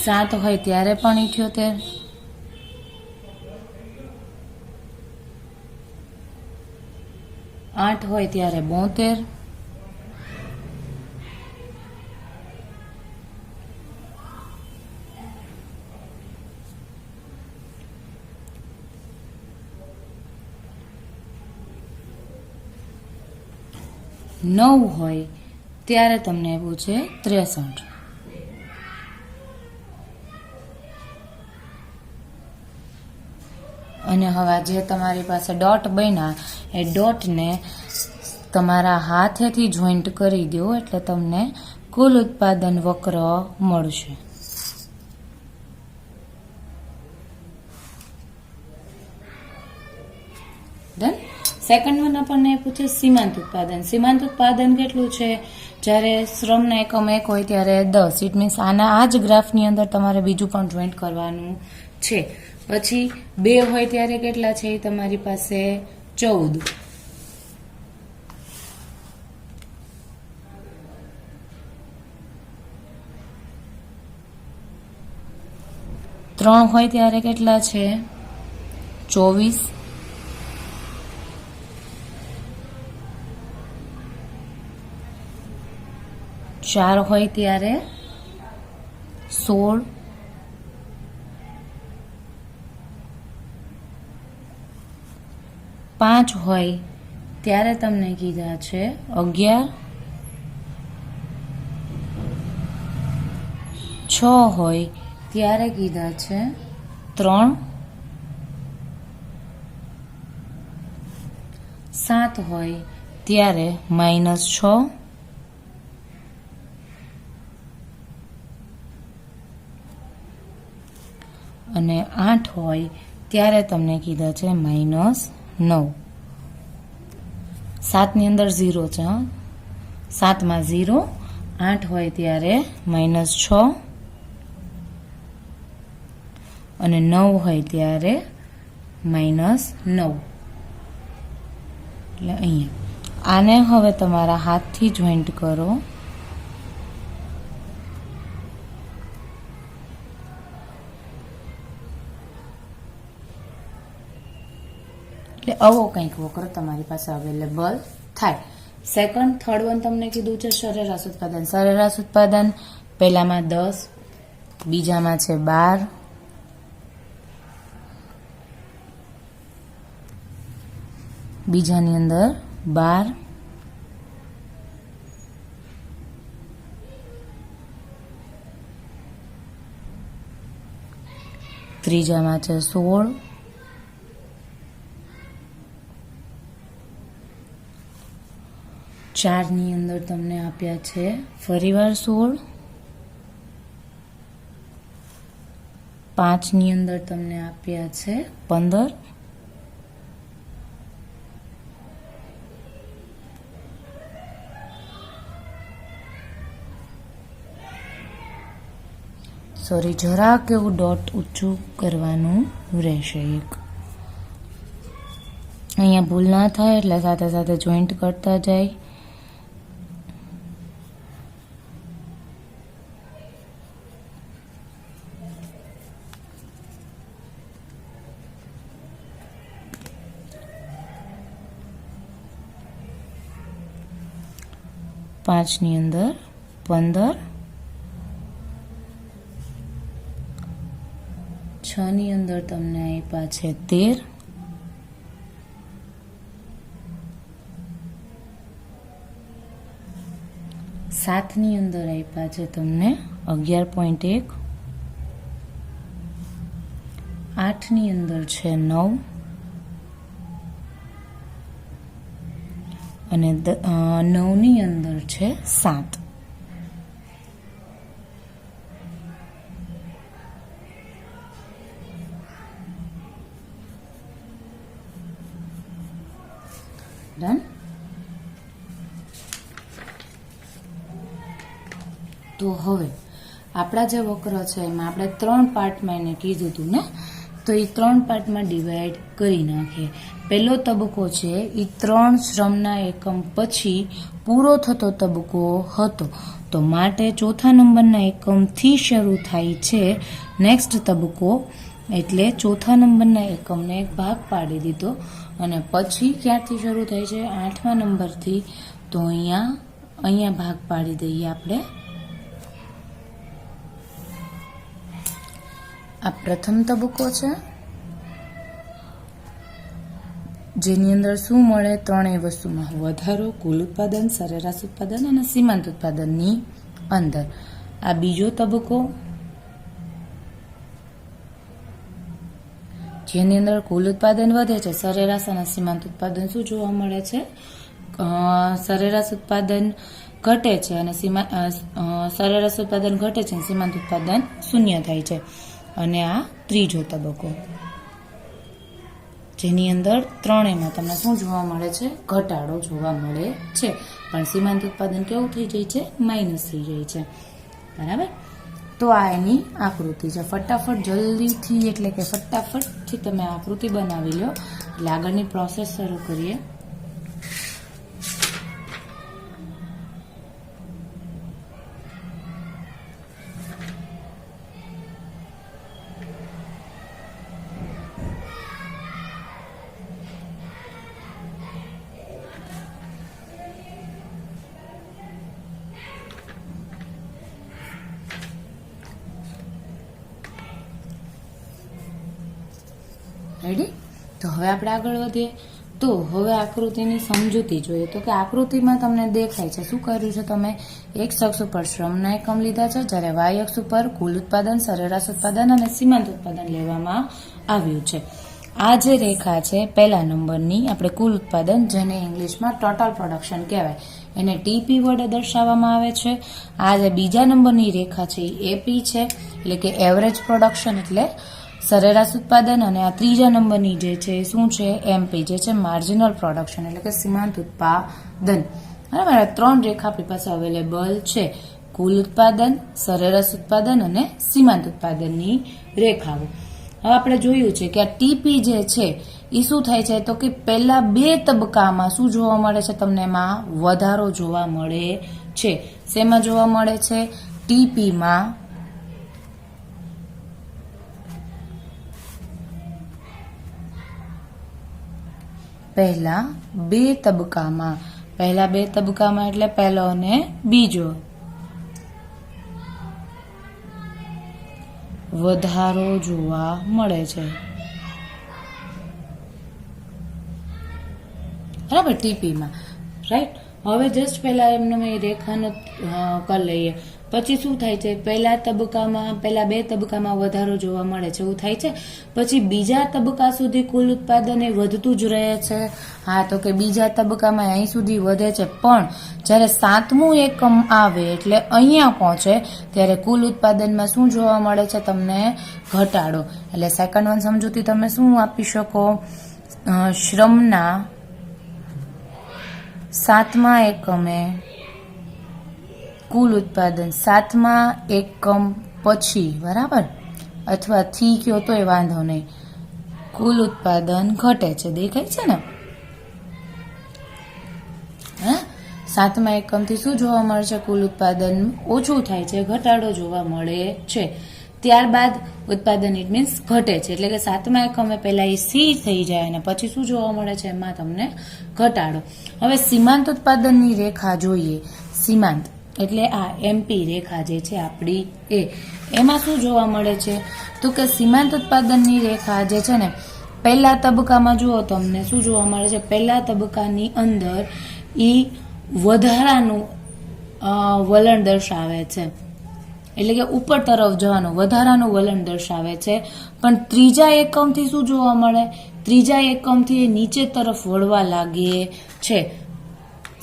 7 હોય ત્યારે પણ 78. 8 હોય ત્યારે 72. 9 હોય ત્યારે તમને એવું છે 63. અને હવે જે તમારી પાસે ડોટ બન્યા એ ડોટને તમારા હાથેથી જોઈન્ટ કરી દો એટલે તમને કુલ ઉત્પાદન વક્ર મળશે. ડન. સેકન્ડ વન આપણને પૂછે સીમાંત ઉત્પાદન. સીમાંત ઉત્પાદન કેટલું છે? જ્યારે શ્રમના એકમ 1 હોય ત્યારે 10. ઇટ મીન્સ આ જ ગ્રાફની અંદર તમારે બીજું પણ જોઈન્ટ કરવાનું છે. પછી 2 હોય ત્યારે કેટલા છે? તમારી પાસે 14. 3 હોય ત્યારે કેટલા છે? 24. 4 હોય ત્યારે 16. 5 હોય ત્યારે તમને કીધા છે 11. 6 હોય ત્યારે કીધા છે 3. 7 હોય ત્યારે -6. અને 8 હોય ત્યારે તમને કીધા છે -9. 7 ની અંદર 0 છે. 7 માં 0. 8 હોય ત્યારે -6 અને 9 હોય ત્યારે -9. એટલે અહીંયા આને હવે તમારા હાથથી જોઈન્ટ કરો. એટલે આવો કંઈક વક્ર તમારી પાસે અવેલેબલ થાય. સેકન્ડ, થર્ડ વન તમને કીધું છે સરેરાશ ઉત્પાદન. સરેરાશ ઉત્પાદન પહેલામાં 10, બીજામાં છે 12, બીજાની અંદર 12, ત્રીજામાં છે 16, 4 ની અંદર તમને આપ્યા છે ફરીવાર 16, 5 ની અંદર તમને આપ્યા છે 15, 1 જરાક એવું ડોટ ઊંચું કરવાનું રહેશે. અહીંયા ભૂલ ના થાય એટલે સાથે સાથે જોઈન્ટ કરતા જાય. પાંચ ની અંદર 15, 6 ની અંદર તમને આપ્યા છે 13, 7 ની અંદર આપ્યા છે તમને 11.1, 8 ની અંદર છે 9 અને 9 ની અંદર છે 7. ડન. તો હવે આપણા જે વક્ર છે એમાં આપણે 3 પાર્ટમાં એને કીધું હતું ને, તો એ 3 પાર્ટમાં ડિવાઈડ કરી નાખીએ. પહેલો તબક્કો છે એ 3 શ્રમના એકમ પછી પૂરો થતો તબક્કો હતો, તો માટે ચોથા નંબરના એકમથી શરૂ થાય છે નેક્સ્ટ તબક્કો, એટલે ચોથા નંબરના એકમને એક ભાગ પાડી દીધો અને પછી ક્યાંથી શરૂ થાય છે 8મા નંબરથી, તો અહીંયા ભાગ પાડી દઈએ આપણે. આ પ્રથમ તબક્કો છે જેની અંદર શું મળે, ત્રણેય વસ્તુમાં વધારો, કુલ ઉત્પાદન, સરેરાશ ઉત્પાદન અને સીમાંત ઉત્પાદનની અંદર. આ બીજો તબક્કો જેની અંદર કુલ ઉત્પાદન વધે છે, સરેરાશ અને સીમાંત ઉત્પાદન શું જોવા મળે છે, સરેરાશ ઉત્પાદન ઘટે છે અને સરેરાશ ઉત્પાદન ઘટે છે અને સીમાંત ઉત્પાદન શૂન્ય થાય છે. અને આ ત્રીજો તબક્કો જેની અંદર ત્રણેયમાં તમને શું જોવા મળે છે, ઘટાડો જોવા મળે છે, પણ સીમાંત ઉત્પાદન કેવું થઈ જાય છે, માઇનસ થઈ જાય છે. બરાબર. તો આ એની આકૃતિ છે. ફટાફટ જલ્દીથી એટલે કે ફટાફટથી તમે આકૃતિ બનાવી લો એટલે આગળની પ્રોસેસ શરૂ કરીએ. રેડી. તો હવે આપણે આગળ વધીએ. તો હવે આકૃતિની સમજૂતી જોઈએ. તો કે આકૃતિમાં તમને દેખાય છે શું કર્યું છે, તમે એક્સ અક્ષ ઉપર શ્રમના એકમ લીધા છે, જ્યારે વાય અક્ષ ઉપર કુલ ઉત્પાદન, સરેરાશ ઉત્પાદન અને સીમાંત ઉત્પાદન લેવામાં આવ્યું છે. આ જે રેખા છે પહેલા નંબરની, આપણે કુલ ઉત્પાદન જેને ઇંગ્લિશમાં ટોટલ પ્રોડક્શન કહેવાય, એને ટીપી વડે દર્શાવવામાં આવે છે. આ જે બીજા નંબરની રેખા છે એ એપી છે, એટલે કે એવરેજ પ્રોડક્શન એટલે સરેરાશ ઉત્પાદન, અને આ ત્રીજા નંબરની જે છે શું છે, એમપી જે છે માર્જિનલ પ્રોડક્શન એટલે કે સીમાંત ઉત્પાદન. બરાબર. આ 3 રેખા આપણી પાસે અવેલેબલ છે, કુલ ઉત્પાદન, સરેરાશ ઉત્પાદન અને સીમાંત ઉત્પાદનની રેખાઓ. હવે આપણે જોયું છે કે આ ટીપી જે છે એ શું થાય છે, તો કે પહેલા 2 તબક્કામાં શું જોવા મળે છે, તમને એમાં વધારો જોવા મળે છે. શેમાં જોવા મળે છે, ટીપીમાં. પહેલા 2 તબક્કામાં એટલે પહેલો અને બીજો વધારો જોવા મળે છે. બરાબર. ટીપીમાં. રાઈટ. હવે જસ્ટ પહેલા એમને રેખાનો કરી લઈએ. પછી શું થાય છે, પહેલા બે તબક્કામાં વધારો જોવા મળે છે, એવું થાય છે. પછી બીજા તબક્કા સુધી કુલ ઉત્પાદન એ વધતું જ રહે છે. હા, તો કે બીજા તબક્કામાં અહીં સુધી વધે છે, પણ જ્યારે 7મું એકમ આવે એટલે અહીંયા પહોંચે ત્યારે કુલ ઉત્પાદનમાં શું જોવા મળે છે તમને? ઘટાડો. એટલે સેકન્ડ વન સમજૂતી તમે શું આપી શકો? શ્રમના 7મા એકમે કુલ ઉત્પાદન 7મા એકમ પછી, બરાબર, અથવા થી કયો તોય વાંધો નહીં, કુલ ઉત્પાદન ઘટે છે. દેખાય છે ને? હા, 7મા એકમથી શું જોવા મળે છે? કુલ ઉત્પાદન ઓછું થાય છે, ઘટાડો જોવા મળે છે. ત્યારબાદ ઉત્પાદન ઇટ મીન્સ ઘટે છે, એટલે કે 7મા એકમે પહેલા એ સ્થિર થઈ જાય અને પછી શું જોવા મળે છે? એમાં તમને ઘટાડો. હવે સીમાંત ઉત્પાદનની રેખા જોઈએ. સીમાંત એટલે આ એમપી રેખા જે છે આપણી એમાં શું જોવા મળે છે? તો કે સીમાંત ઉત્પાદનની રેખા જે છે ને, પહેલા તબક્કામાં જુઓ તમને શું જોવા મળે છે? પહેલા તબક્કાની અંદર ઈ વધારાનું વલણ દર્શાવે છે, એટલે કે ઉપર તરફ જવાનું વધારાનું વલણ દર્શાવે છે. પણ ત્રીજા એકમથી શું જોવા મળે? ત્રીજા એકમથી નીચે તરફ વળવા લાગે છે.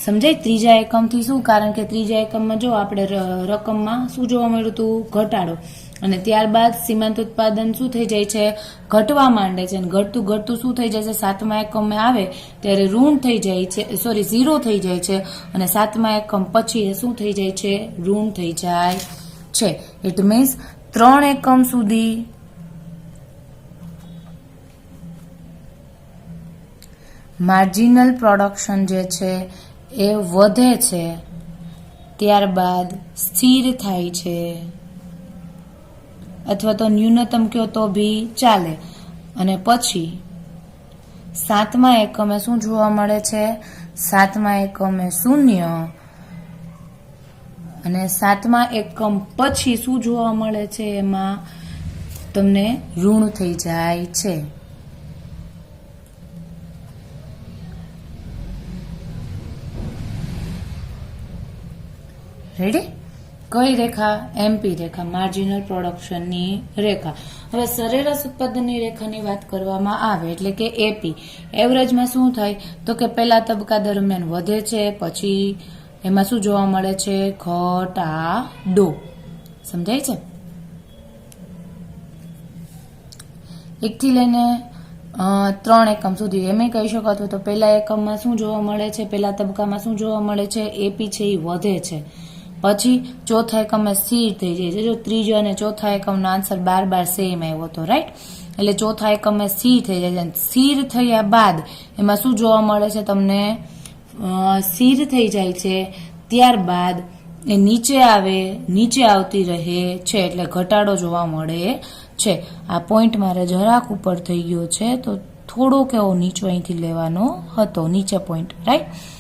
સમજાય? ત્રીજા એકમથી શું? કારણ કે ત્રીજા એકમમાં જો આપણે રકમમાં શું જોવા મળ્યું હતું? ઘટાડો. અને ત્યારબાદ સીમાંત ઉત્પાદન શું થઈ જાય છે? ઘટવા માંડે છે. અને ઘટતું શું થઈ જાય છે? 7મા એકમે આવે ત્યારે ઋણ થઈ જાય છે, 0 થઈ જાય છે. અને 7મા એકમ પછી શું થઈ જાય છે? ઋણ થઈ જાય છે. ઇટ મીન્સ 3 એકમ સુધી માર્જિનલ પ્રોડક્શન જે છે એ વધે છે, ત્યારબાદ સ્થિર થાય છે, અથવા તો ન્યૂનતમ કયો તો બી ચાલે. અને પછી 7મા એકમે શું જોવા મળે છે? 7મા એકમે 0, અને 7મા એકમ પછી શું જોવા મળે છે? એમાં તમને ઋણ થઈ જાય છે. રેડી? કઈ રેખા? એમપી રેખા, માર્જિનલ પ્રોડક્શનની રેખા. હવે સરેરાશ ઉત્પાદનની રેખાની વાત કરવામાં આવે એટલે કે એપી, એવરેજમાં શું થાય? તો કે પહેલા તબક્કા દરમિયાન વધે છે, પછી એમાં શું જોવા મળે છે? ઘટાડો. સમજાય છે? 1 થી લઈને 3 એકમ સુધી એમ કહી શકો. અથવા તો પહેલા એકમમાં શું જોવા મળે છે? પહેલા તબક્કામાં શું જોવા મળે છે? એપી છે એ વધે છે. પછી ચોથા એકમે સ્થિર થઈ જાય છે. જો ત્રીજો અને ચોથા એકમનો આન્સર 12 સેમ આવ્યો હતો, રાઈટ? એટલે ચોથા એકમે સ્થિર થઈ જાય છે. સ્થિર થયા બાદ એમાં શું જોવા મળે છે તમને? સ્થિર થઈ જાય છે, ત્યારબાદ એ નીચે આવતી રહે છે, એટલે ઘટાડો જોવા મળે છે. આ પોઈન્ટ મારે જરાક ઉપર થઈ ગયો છે, તો થોડોક એવો નીચો અહીંથી લેવાનો હતો, નીચે point, right?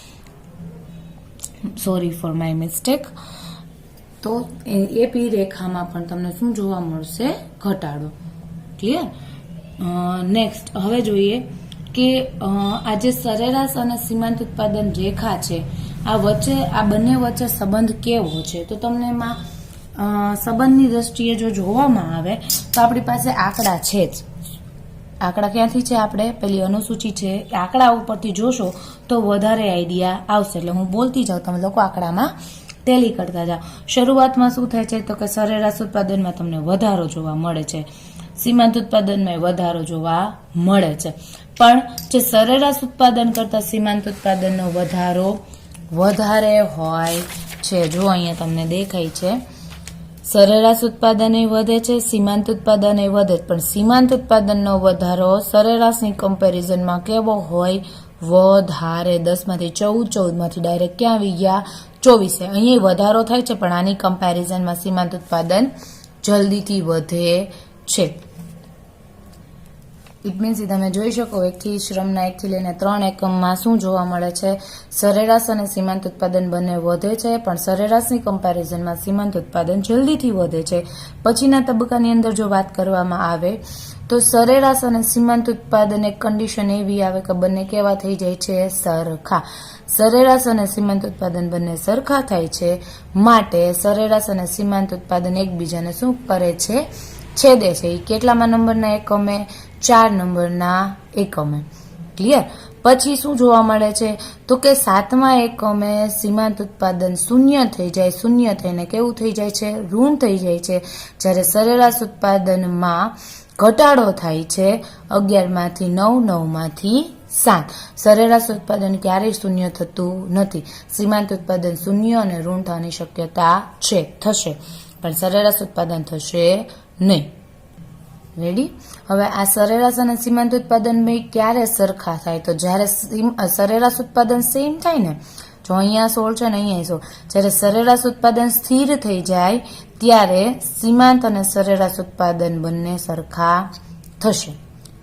Sorry for my mistake. તો એપી રેખામાં પણ તમને શું જોવા મળશે? ઘટાડો. ક્લિયર? નેક્સ્ટ હવે જોઈએ કે આ જે સરેરાશ અને સીમાંત ઉત્પાદન રેખા છે, આ બંને વચ્ચે સંબંધ કેવો છે? તો તમને એમાં સંબંધની દ્રષ્ટિએ જો જોવામાં આવે તો આપણી પાસે આંકડા છે જ. આંકડા ક્યાંથી છે? આપણે પેલી અનુસૂચિ છે, આંકડા ઉપરથી જોશો તો વધારે આઈડિયા આવશે. એટલે હું બોલતી જાઉં, તમે લોકો આંકડામાં ટેલી કરતા જાઓ. શરૂઆતમાં શું થાય છે? તો કે સરેરાશ ઉત્પાદનમાં તમને વધારો જોવા મળે છે, સીમાંત ઉત્પાદનમાં વધારો જોવા મળે છે. પણ જે સરેરાશ ઉત્પાદન કરતા સીમાંત ઉત્પાદનનો વધારો વધારે હોય છે. જો અહીંયા તમને દેખાય છે, સરેરાશ ઉત્પાદન એ વધે છે, સીમાંત ઉત્પાદન એ વધે, પણ સીમાંત ઉત્પાદનનો વધારો સરેરાશની કમ્પેરિઝનમાં કેવો હોય? વધારે. 10 માંથી 14, 14 માંથી ડાયરેક્ટ ક્યાં આવી ગયા? 24. અહીંયા વધારો થાય છે, પણ આની કમ્પેરિઝનમાં સીમાંત ઉત્પાદન જલ્દીથી વધે છે. ઇટ મીન્સ તમે જોઈ શકો શ્રમના 1 થી લઈને 3 એકમમાં શું જોવા મળે છે, સરેરાશ અને સીમાંત ઉત્પાદન બંને વધે છે, પણ સરેરાશની કમ્પેરિઝનમાં સીમાંત ઉત્પાદન જલ્દીથી વધે છે. પછીના તબક્કાની અંદર જો વાત કરવામાં આવે તો સરેરાશ અને સીમાંત ઉત્પાદન એક કન્ડિશન એવી આવે કે બંને કેવા થઈ જાય છે, સરખા. સરેરાશ અને સીમાંત ઉત્પાદન બંને સરખા થાય છે, માટે સરેરાશ અને સીમાંત ઉત્પાદન એકબીજાને શું કરે છે, છેદે છે. એ કેટલામાં નંબરના એકમે, 4 નંબરના એકમે. ક્લિયર. પછી શું જોવા મળે છે તો કે 7મા એકમે સીમાંત ઉત્પાદન શૂન્ય થઈ જાય, શૂન્ય થઈને કેવું થઈ જાય છે, ઋણ થઈ જાય છે. જ્યારે સરેરાશ ઉત્પાદનમાં ઘટાડો થાય છે 11 માંથી 9, 9 માંથી 7. સરેરાશ ઉત્પાદન ક્યારેય શૂન્ય થતું નથી. સીમાંત ઉત્પાદન શૂન્ય અને ઋણ થવાની શક્યતા છે, થશે, પણ સરેરાશ ઉત્પાદન થશે નહીં. રેડી. હવે આ સરેરાશ અને સીમાંત ઉત્પાદન બે ક્યારે સરખા થાય, તો જ્યારે સરેરાશ ઉત્પાદન સેમ થાય ને, જો અહીંયા 16 છે ને અહીંયા 16, જ્યારે સરેરાશ ઉત્પાદન સ્થિર થઈ જાય ત્યારે સીમાંત અને સરેરાશ ઉત્પાદન બંને સરખા થશે.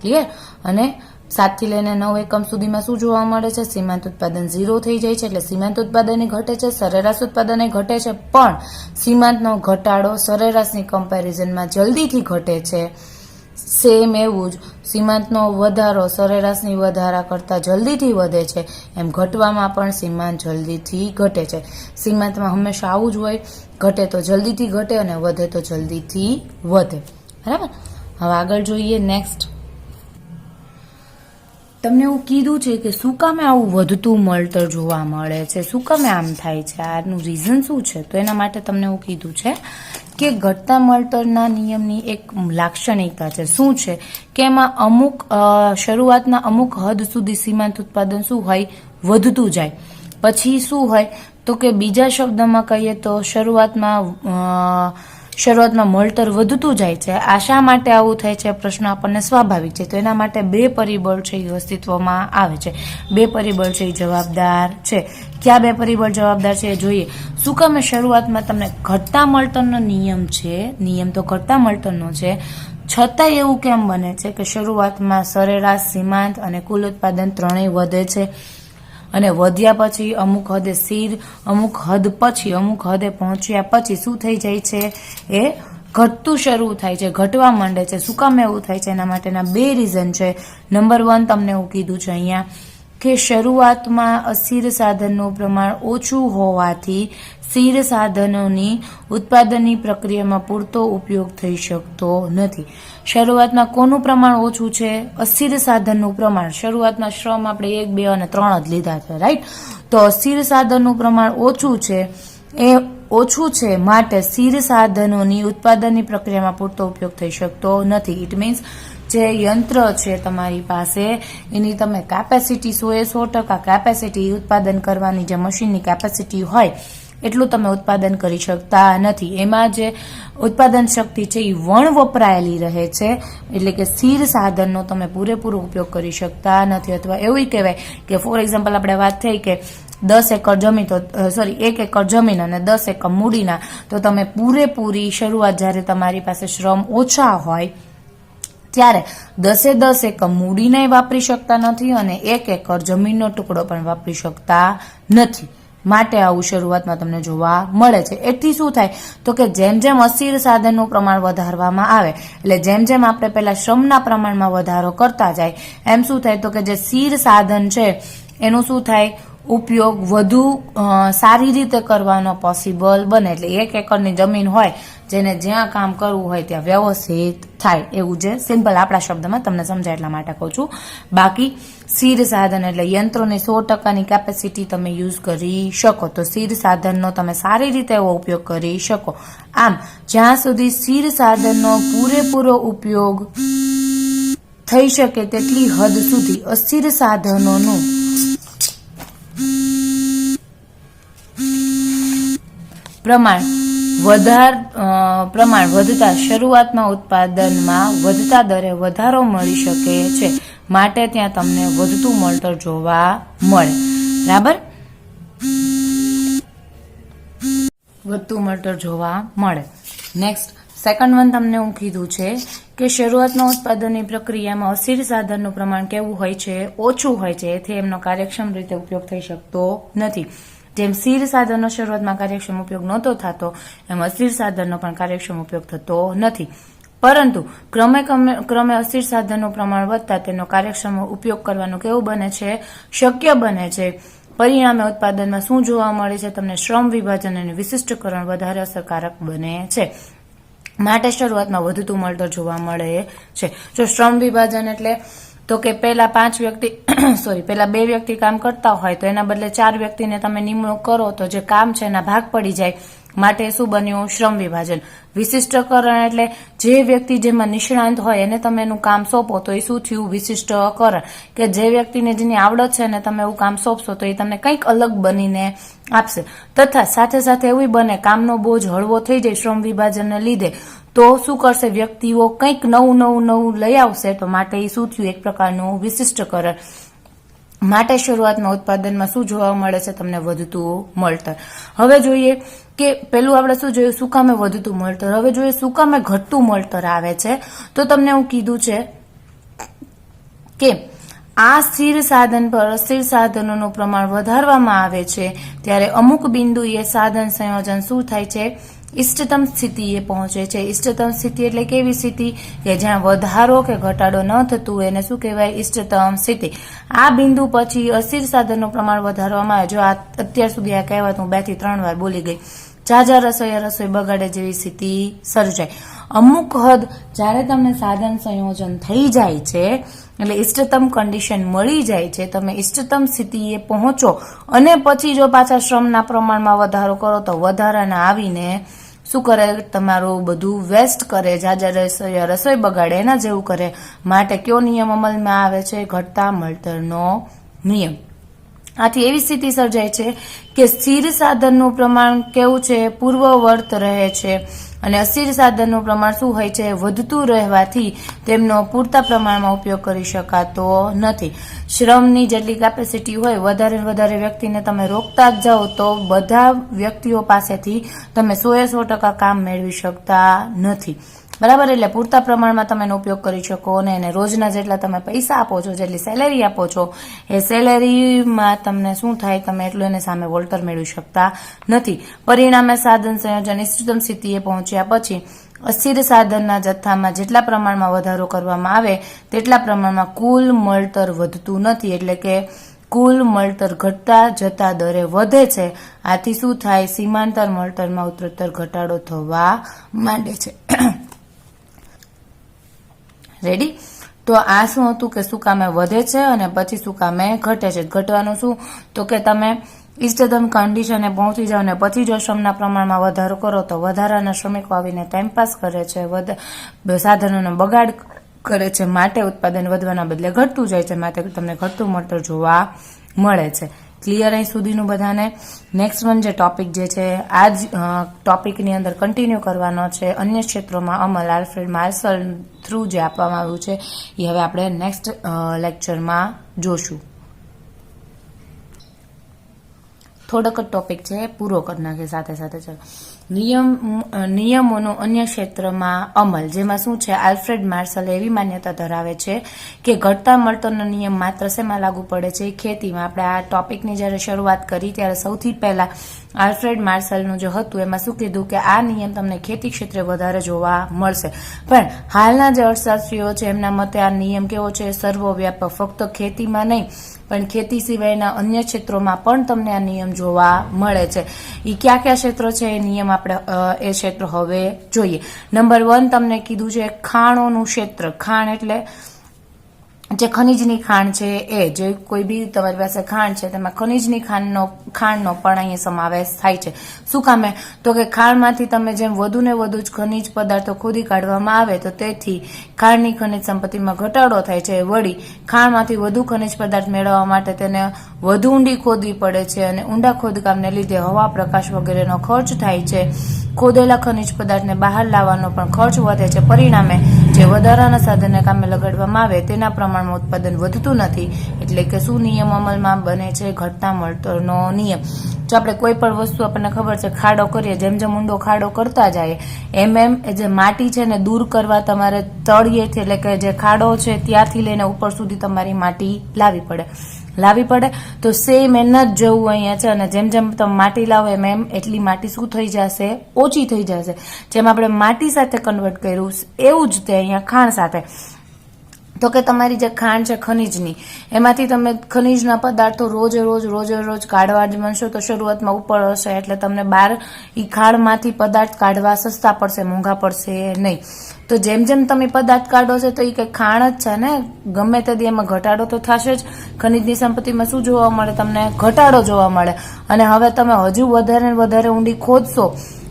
ક્લિયર. અને 7 થી લઈને 9 એકમ સુધીમાં શું જોવા મળે છે, સીમાંત ઉત્પાદન 0 થઈ જાય છે, એટલે સીમાંત ઉત્પાદન ઘટે છે, સરેરાશ ઉત્પાદન ઘટે છે, પણ સીમાંતનો ઘટાડો સરેરાશની કમ્પેરિઝનમાં જલ્દીથી ઘટે છે. સેમ એવું જ સીમાંતનો વધારો સરેરાશની વધારા કરતાં જલ્દીથી વધે છે, એમ ઘટવામાં પણ સીમાંત જલ્દીથી ઘટે છે. સીમાંતમાં હંમેશા આવું જ હોય, ઘટે તો જલ્દીથી ઘટે અને વધે તો જલ્દીથી વધે. બરાબર. હવે આગળ જોઈએ. નેક્સ્ટ તમને એવું કીધું છે કે શું કામે આવું વધતું મળતર જોવા મળે છે, શું કામે આમ થાય છે, આનું રીઝન શું છે, તો એના માટે તમને એવું કીધું છે કે ઘટતા મળતરના નિયમની એક લાક્ષણિકતા છે. શું છે કે એમાં અમુક શરૂઆતના અમુક હદ સુધી સીમાંત ઉત્પાદન શું હોય, વધતું જાય. પછી શું હોય તો કે બીજા શબ્દમાં કહીએ તો શરૂઆતમાં મળતર વધતું જાય છે. આ શા માટે આવું થાય છે, પ્રશ્ન આપણને સ્વાભાવિક છે. તો એના માટે 2 પરિબળ છે એ અસ્તિત્વમાં આવે છે. 2 પરિબળ છે એ જવાબદાર છે. ક્યાં 2 પરિબળ જવાબદાર છે એ જોઈએ. શું કામે શરૂઆતમાં તમને ઘટતા મળતરનો નિયમ છે, નિયમ તો ઘટતા મળતરનો છે, છતાં એવું કેમ બને છે કે શરૂઆતમાં સરેરાશ, સીમાંત અને કુલ ઉત્પાદન ત્રણેય વધે છે, અને વધ્યા પછી અમુક હદે સ્થિર, અમુક હદ પછી અમુક હદે પહોંચ્યા પછી શું થઈ જાય છે, એ ઘટતું શરૂ થાય છે, ઘટવા માંડે છે. શું કામ એવું થાય છે, એના માટેના 2 રીઝન છે. નંબર 1 તમને એવું કીધું છે અહીંયા કે શરૂઆતમાં અસ્થિર સાધનનું પ્રમાણ ઓછું હોવાથી સ્થિર સાધનોની ઉત્પાદનની પ્રક્રિયામાં પૂરતો ઉપયોગ થઈ શકતો નથી. શરૂઆતમાં કોનું પ્રમાણ ઓછું છે, અસ્થિર સાધનનું પ્રમાણ. શરૂઆતમાં શ્રમ આપણે 1, 2 અને 3 જ લીધા છે, રાઈટ. તો અસ્થિર સાધનનું પ્રમાણ ઓછું છે, એ ઓછું છે માટે સ્થિર સાધનોની ઉત્પાદનની પ્રક્રિયામાં પૂરતો ઉપયોગ થઈ શકતો નથી. ઇટ મીન્સ જે યંત્ર છે તમારી પાસે એની તમે કેપેસિટી 100% કેપેસિટી ઉત્પાદન કરવાની જે મશીનની કેપેસિટી હોય એટલું તમે ઉત્પાદન કરી શકતા નથી. એમાં જે ઉત્પાદન શક્તિ છે એ વણ વપરાયેલી રહે છે, એટલે કે સ્થિર સાધનનો તમે પૂરેપૂરો ઉપયોગ કરી શકતા નથી. અથવા એવું કહેવાય કે ફોર એક્ઝામ્પલ આપણે વાત થઈ કે 10 એકર જમીન, તો 1 એકર જમીન અને 10 એકર મૂડીના, તો તમે પૂરેપૂરી શરૂઆત જ્યારે તમારી પાસે શ્રમ ઓછા હોય ત્યારે 10 એકર મૂડીને વાપરી શકતા નથી અને 1 એકર જમીનનો ટુકડો પણ વાપરી શકતા નથી. માટે આવું શરૂઆતમાં તમને જોવા મળે છે. એથી શું થાય તો કે જેમ જેમ અસ્થિર સાધનનું પ્રમાણ વધારવામાં આવે, એટલે જેમ જેમ આપણે પહેલા શ્રમના પ્રમાણમાં વધારો કરતા જાય, એમ શું થાય તો કે જે સ્થિર સાધન છે એનું શું થાય, ઉપયોગ વધુ સારી રીતે કરવાનો પોસિબલ બને. એટલે 1 એકરની જમીન હોય જેને જ્યાં કામ કરવું હોય ત્યાં વ્યવસ્થિત થાય, એવું જે સિમ્પલ આપણા શબ્દમાં તમને સમજાય એટલા માટે કહું છું. બાકી સ્થિર સાધન એટલે યંત્રોની 100%ની કેપેસિટી તમે યુઝ કરી શકો, તો સ્થિર સાધનનો તમે સારી રીતે એવો ઉપયોગ કરી શકો. આમ જ્યાં સુધી સ્થિર સાધનનો પૂરેપૂરો ઉપયોગ થઈ શકે તેટલી હદ સુધી અસ્થિર સાધનોનું પ્રમાણ વધતા શરૂઆતમાં ઉત્પાદનમાં વધતા દરે વધારો મળી શકે છે. માટે ત્યાં તમને વધતું મળતર જોવા મળે. બરાબર, વધતું મળતર જોવા મળે. નેક્સ્ટ સેકન્ડ વન તમને હું કીધું છે કે શરૂઆતમાં ઉત્પાદનની પ્રક્રિયામાં અસ્થિર સાધનનું પ્રમાણ કેવું હોય છે, ઓછું હોય છે, એથી એમનો કાર્યક્ષમ રીતે ઉપયોગ થઈ શકતો નથી. જેમ સ્થિર સાધનનો શરૂઆતમાં કાર્યક્ષમ ઉપયોગ નહોતો થતો, એમ અસ્થિર સાધનનો પણ કાર્યક્ષમ ઉપયોગ થતો નથી. પરંતુ ક્રમે અસ્થિર સાધનનું પ્રમાણ વધતા તેનો કાર્યક્ષમ ઉપયોગ કરવાનું કેવું બને છે, શક્ય બને છે. પરિણામે ઉત્પાદનમાં શું જોવા મળે છે, તમને શ્રમ વિભાજન અને વિશિષ્ટકરણ વધારે અસરકારક બને છે. માટે શરૂઆતમાં વધતું મળતર જોવા મળે છે. જો શ્રમ વિભાજન એટલે તો કે પેલા 2 વ્યક્તિ કામ કરતા હોય તો એના બદલે 4 વ્યક્તિને તમે નિમણૂક કરો તો જે કામ છે એના ભાગ પડી જાય. માટે શું બન્યું, શ્રમ વિભાજન. વિશિષ્ટકરણ એટલે જે વ્યક્તિ જેમાં નિષ્ણાંત હોય એને તમે એનું કામ સોંપો તો એ શું થયું, વિશિષ્ટકરણ. કે જે વ્યક્તિને જેની આવડત છે ને તમે એવું કામ સોંપશો તો એ તમને કંઈક અલગ બનીને આપશે. તથા સાથે સાથે એવું બને કામનો બોજ હળવો થઈ જાય શ્રમ વિભાજનને લીધે તો શું કરશે, વ્યક્તિઓ કંઈક નવું લઈ આવશે. તો માટે એ શું થયું, એક પ્રકારનું વિશિષ્ટકરણ. માટે શરૂઆતમાં ઉત્પાદનમાં શું જોવા મળે છે, તમને વધતું મળતર. હવે જોઈએ કે પેલું આપણે શું જોયું, શું કામે વધતું મળતર. હવે જોઈએ શું કામે ઘટતું મળતર આવે છે. તો તમને હું કીધું છે કે આ સ્થિર સાધન પર અસ્થિર સાધનોનું પ્રમાણ વધારવામાં આવે છે ત્યારે અમુક બિંદુએ સાધન સંયોજન શું થાય છે, ઇષ્ટતમ સ્થિતિએ પહોંચે છે. ઇષ્ટતમ સ્થિતિ એટલે કેવી સ્થિતિ કે જ્યાં વધારો કે ઘટાડો ન થતું એને શું કહેવાય, ઇષ્ટતમ સ્થિતિ. આ બિંદુ પછી અસ્થિર સાધનનું પ્રમાણ વધારવામાં આવે. જો આ અત્યાર સુધી આ કહેવત હું 2 થી 3 વાર બોલી ગઈ. ઝાઝા રસોઈ બગાડે જેવી સ્થિતિ સર્જાય. અમુક હદ જ્યારે તમને સાધન સંયોજન થઈ જાય છે એટલે ઇષ્ટતમ કન્ડિશન મળી જાય છે, તમે ઇષ્ટતમ સ્થિતિએ પહોંચો અને પછી જો પાછા શ્રમના પ્રમાણમાં વધારો કરો તો વધારાના આવીને શું કરે, તમારું બધું વેસ્ટ કરે, ઝાઝા રસોઈ બગાડે, એના જેવું કરે. માટે કયો નિયમ અમલમાં આવે છે, ઘટતા મળતરનો નિયમ. આથી એવી સ્થિતિ સર્જાય છે કે સ્થિર સાધનનું પ્રમાણ કેવું છે, પૂર્વવર્ત રહે છે અને અસ્થિર સાધનનું પ્રમાણ શું હોય છે, વધતું રહેવાથી તેમનો પૂરતા પ્રમાણમાં ઉપયોગ કરી શકાતો નથી. શ્રમની જેટલી કેપેસિટી હોય વધારે વ્યક્તિને તમે રોકતા જ જાઓ તો બધા વ્યક્તિઓ પાસેથી તમે 100% કામ મેળવી શકતા નથી. બરાબર, એટલે પૂરતા પ્રમાણમાં તમે એનો ઉપયોગ કરી શકો અને એને રોજના જેટલા તમે પૈસા આપો છો, જેટલી સેલેરી આપો છો, એ સેલેરીમાં તમને શું થાય, તમે એટલું એને સામે વળતર મેળવી શકતા નથી. પરિણામે સાધન સંયોજન ઇષ્ટતમ સ્થિતિએ પહોંચ્યા પછી અસ્થિર સાધનના જથ્થામાં જેટલા પ્રમાણમાં વધારો કરવામાં આવે તેટલા પ્રમાણમાં કુલ મળતર વધતું નથી. એટલે કે કુલ મળતર ઘટતા જતા દરે વધે છે. આથી શું થાય, સીમાંતર મળતરમાં ઉત્તરોત્તર ઘટાડો થવા માંડે છે. રેડી? તો આ શું હતું કે શું કામે વધે છે અને પછી શું કામે ઘટે છે. ઘટવાનું શું, તો કે તમે ઇષ્ટતમ કન્ડિશને પહોંચી જાઓ ને પછી જો શ્રમના પ્રમાણમાં વધારો કરો તો વધારાના શ્રમિકો આવીને ટાઈમપાસ કરે છે, સાધનોનો બગાડ કરે છે. માટે ઉત્પાદન વધવાના બદલે ઘટતું જાય છે. માટે તમને ઘટતું મળતર જોવા મળે છે. ક્લિયર અહીં સુધીનું બધાને? નેક્સ્ટ વન જે ટોપિક જે છે આ જ ટોપિકની અંદર કન્ટિન્યુ કરવાનો છે. અન્ય ક્ષેત્રોમાં અમલ આલ્ફ્રેડ માર્શલ થ્રુ જે આપવામાં આવ્યું છે એ હવે આપણે નેક્સ્ટ લેક્ચરમાં જોશું. થોડોક જ ટોપિક છે, પૂરો કરી નાખીએ સાથે સાથે. ચાલો, નિયમોનો અન્ય ક્ષેત્રમાં અમલ, જેમાં શું છે, આલ્ફ્રેડ માર્શલ એવી માન્યતા ધરાવે છે કે ઘટતા મળતરનો નિયમ માત્ર શેમાં લાગુ પડે છે, ખેતીમાં. આપણે આ ટોપિકની જ્યારે શરૂઆત કરી ત્યારે સૌથી પહેલા આલ્ફ્રેડ માર્શલનું જે હતું એમાં શું કીધું કે આ નિયમ તમને ખેતી ક્ષેત્રે વધારે જોવા મળશે. પણ હાલના જે અર્થશાસ્ત્રીઓ છે એમના મતે આ નિયમ કેવો છે, સર્વવ્યાપક, ફક્ત ખેતીમાં નહીં પણ ખેતી સિવાયના અન્ય ક્ષેત્રોમાં પણ તમને આ નિયમ જોવા મળે છે. એ કયા કયા ક્ષેત્રો છે એ નિયમ આપણે એ ક્ષેત્રો હવે જોઈએ. નંબર 1 તમને કીધું છે ખાણોનું ક્ષેત્ર. ખાણ એટલે જે ખનીજની ખાણ છે એ, જે કોઈ બી તમારી પાસે ખાણ છે તેમાં ખનીજની ખાણનો પણ અહીંયા સમાવેશ થાય છે. શું કામે, તો કે ખાણમાંથી તમે જેમ વધુ ને વધુ જ ખનીજ પદાર્થો ખોદી કાઢવામાં આવે તો તેથી ખાણની ખનીજ સંપત્તિમાં ઘટાડો થાય છે. વળી ખાણમાંથી વધુ ખનીજ પદાર્થ મેળવવા માટે તેને વધુ ઊંડી ખોદવી પડે છે અને ઊંડા ખોદકામને લીધે હવા, પ્રકાશ વગેરેનો ખર્ચ થાય છે. ખોદેલા ખનીજ પદાર્થને બહાર લાવવાનો પણ ખર્ચ વધે છે. પરિણામે જે વધારાના સાધનને કામે લગાડવામાં આવે તેના પ્રમાણમાં ઉત્પાદન વધતું નથી. એટલે કે શું નિયમ અમલમાં બને છે? ઘટતા મળતરનો નિયમ. જો આપણે કોઈ પણ વસ્તુ આપણને ખબર છે ખાડો કરીએ, જેમ જેમ ઊંડો ખાડો કરતા જાય એમ એમ જે માટી છે ને દૂર કરવા તમારે તળિયેથી, એટલે કે જે ખાડો છે ત્યાંથી લઈને ઉપર સુધી તમારી માટી લાવવી પડે. તો સેમ એના જ જેવું અહીંયા છે. અને જેમ જેમ તમે માટી લાવો એમ એમ એટલી માટી શું થઈ જશે? ઓછી થઈ જશે. જેમ આપણે માટી સાથે કન્વર્ટ કર્યું એવું જ તે અહીંયા ખાંડ સાથે. તો કે તમારી જે ખાંડ છે ખનીજની, એમાંથી તમે ખનીજના પદાર્થો રોજે રોજ કાઢવા જ બનશો તો શરૂઆતમાં ઉપર હશે, એટલે તમને બહાર એ ખાંડમાંથી પદાર્થ કાઢવા સસ્તા પડશે, મોંઘા પડશે નહીં. તો જેમ જેમ તમે પદાર્થ કાઢો છો તો એ કઈ ખાંડ જ છે ને, ગમે તે એમાં ઘટાડો તો થશે જ. ખનીજની સંપત્તિમાં શું જોવા મળે? તમને ઘટાડો જોવા મળે. અને હવે તમે હજુ વધારે ઊંડી ખોદશો.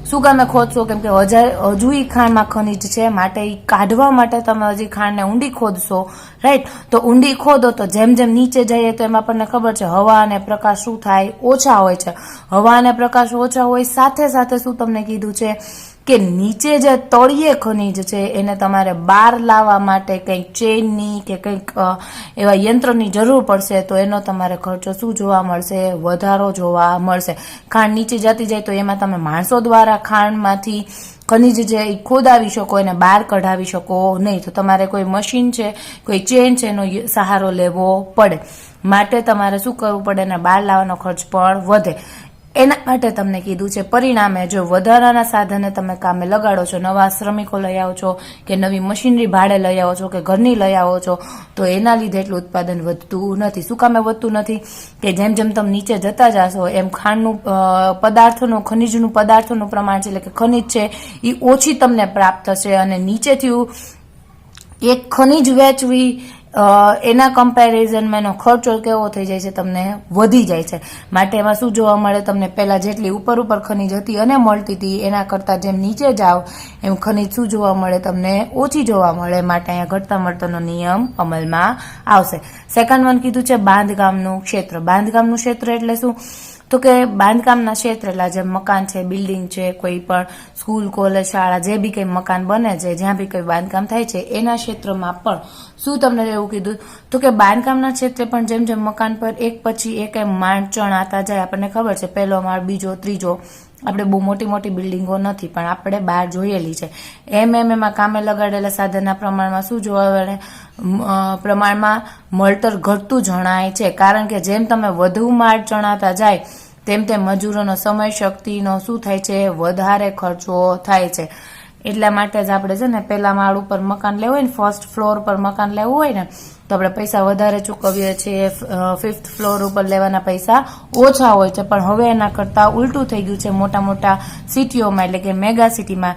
શું કામે ખોદશો? કેમ કે હજુ ઈ ખાંડમાં ખનીજ છે, માટે ઈ કાઢવા માટે તમે હજી ખાંડને ઊંડી ખોદશો, રાઈટ? તો ઊંડી ખોદો તો જેમ જેમ નીચે જઈએ તો એમાં આપણને ખબર છે હવા અને પ્રકાશ શું થાય? ઓછા હોય છે. હવા અને પ્રકાશ ઓછા હોય સાથે શું તમને કીધું છે કે નીચે જે તળિયે ખનીજ છે એને તમારે બહાર લાવવા માટે કંઈક ચેનની કે કંઈક એવા યંત્રની જરૂર પડશે. તો એનો તમારે ખર્ચો શું જોવા મળશે? વધારો જોવા મળશે. ખાંડ નીચે જતી જાય તો એમાં તમે માણસો દ્વારા ખાંડમાંથી ખનીજ જે ખોદાવી શકો, એને બહાર કઢાવી શકો નહીં. તો તમારે કોઈ મશીન છે, કોઈ ચેન છે એનો સહારો લેવો પડે. માટે તમારે શું કરવું પડે? એને બહાર લાવવાનો ખર્ચ પણ વધે. એના માટે તમને કીધું છે. પરિણામે જો વધારાના સાધને તમે કામે લગાડો છો, નવા શ્રમિકો લઈ આવો છો કે નવી મશીનરી ભાડે લઈ આવો છો કે ઘરની લઈ આવો છો, તો એના લીધે એટલું ઉત્પાદન વધતું નથી. શું કામે વધતું નથી? કે જેમ જેમ તમે નીચે જતા જશો એમ ખાંડનું ખનીજનું પદાર્થોનું પ્રમાણ છે, એટલે કે ખનીજ છે એ ઓછી તમને પ્રાપ્ત થશે. અને નીચેથી એક ખનીજ વેચવી એના કમ્પેરિઝનમાં એનો ખર્ચો કેવો થઈ જાય છે? તમને વધી જાય છે. માટે એમાં શું જોવા મળે? તમને પહેલા જેટલી ઉપર ખનીજ હતી અને મળતી હતી એના કરતાં જેમ નીચે જાઓ એમ ખનીજ શું જોવા મળે? તમને ઓછી જોવા મળે. માટે અહીંયા ઘટતા મળતરનો નિયમ અમલમાં આવશે. સેકન્ડ વન કીધું છે બાંધકામનું ક્ષેત્ર. બાંધકામનું ક્ષેત્ર એટલે શું? તો કે બાંધકામના ક્ષેત્ર એટલે જે મકાન છે, બિલ્ડિંગ છે, કોઈ પણ સ્કૂલ, કોલેજ, શાળા, જે બી કંઈ મકાન બને છે, જ્યાં બી કંઈ બાંધકામ થાય છે એના ક્ષેત્રમાં પણ શું તમને એવું કીધું? તો કે બાંધકામના ક્ષેત્રે પણ જેમ જેમ મકાન પર એક પછી એક માળ ચણાતા જાય, આપણને ખબર છે પહેલો માળ, બીજો, ત્રીજો, આપણે બહુ મોટી બિલ્ડિંગો નથી પણ આપણે બહાર જોયેલી છે. એમાં કામે લગાડેલા સાધનના પ્રમાણમાં શું જોવા મળે? પ્રમાણમાં મળતર ઘટતું જણાય છે. કારણ કે જેમ તમે વધુ માળ ચણાતા જાય તેમ મજૂરોનો સમય, શક્તિનો શું થાય છે? વધારે ખર્ચો થાય છે. એટલા માટે જ આપણે છે ને પહેલા માળ ઉપર મકાન લેવું હોય ને, ફર્સ્ટ ફ્લોર પર મકાન લેવું હોય ને, તો આપણે પૈસા વધારે ચૂકવીએ છીએ. ફિફ્થ ફ્લોર ઉપર લેવાના પૈસા ઓછા હોય છે. પણ હવે એના કરતાં ઉલટું થઈ ગયું છે. મોટા સિટીઓમાં, એટલે કે મેગા સિટીમાં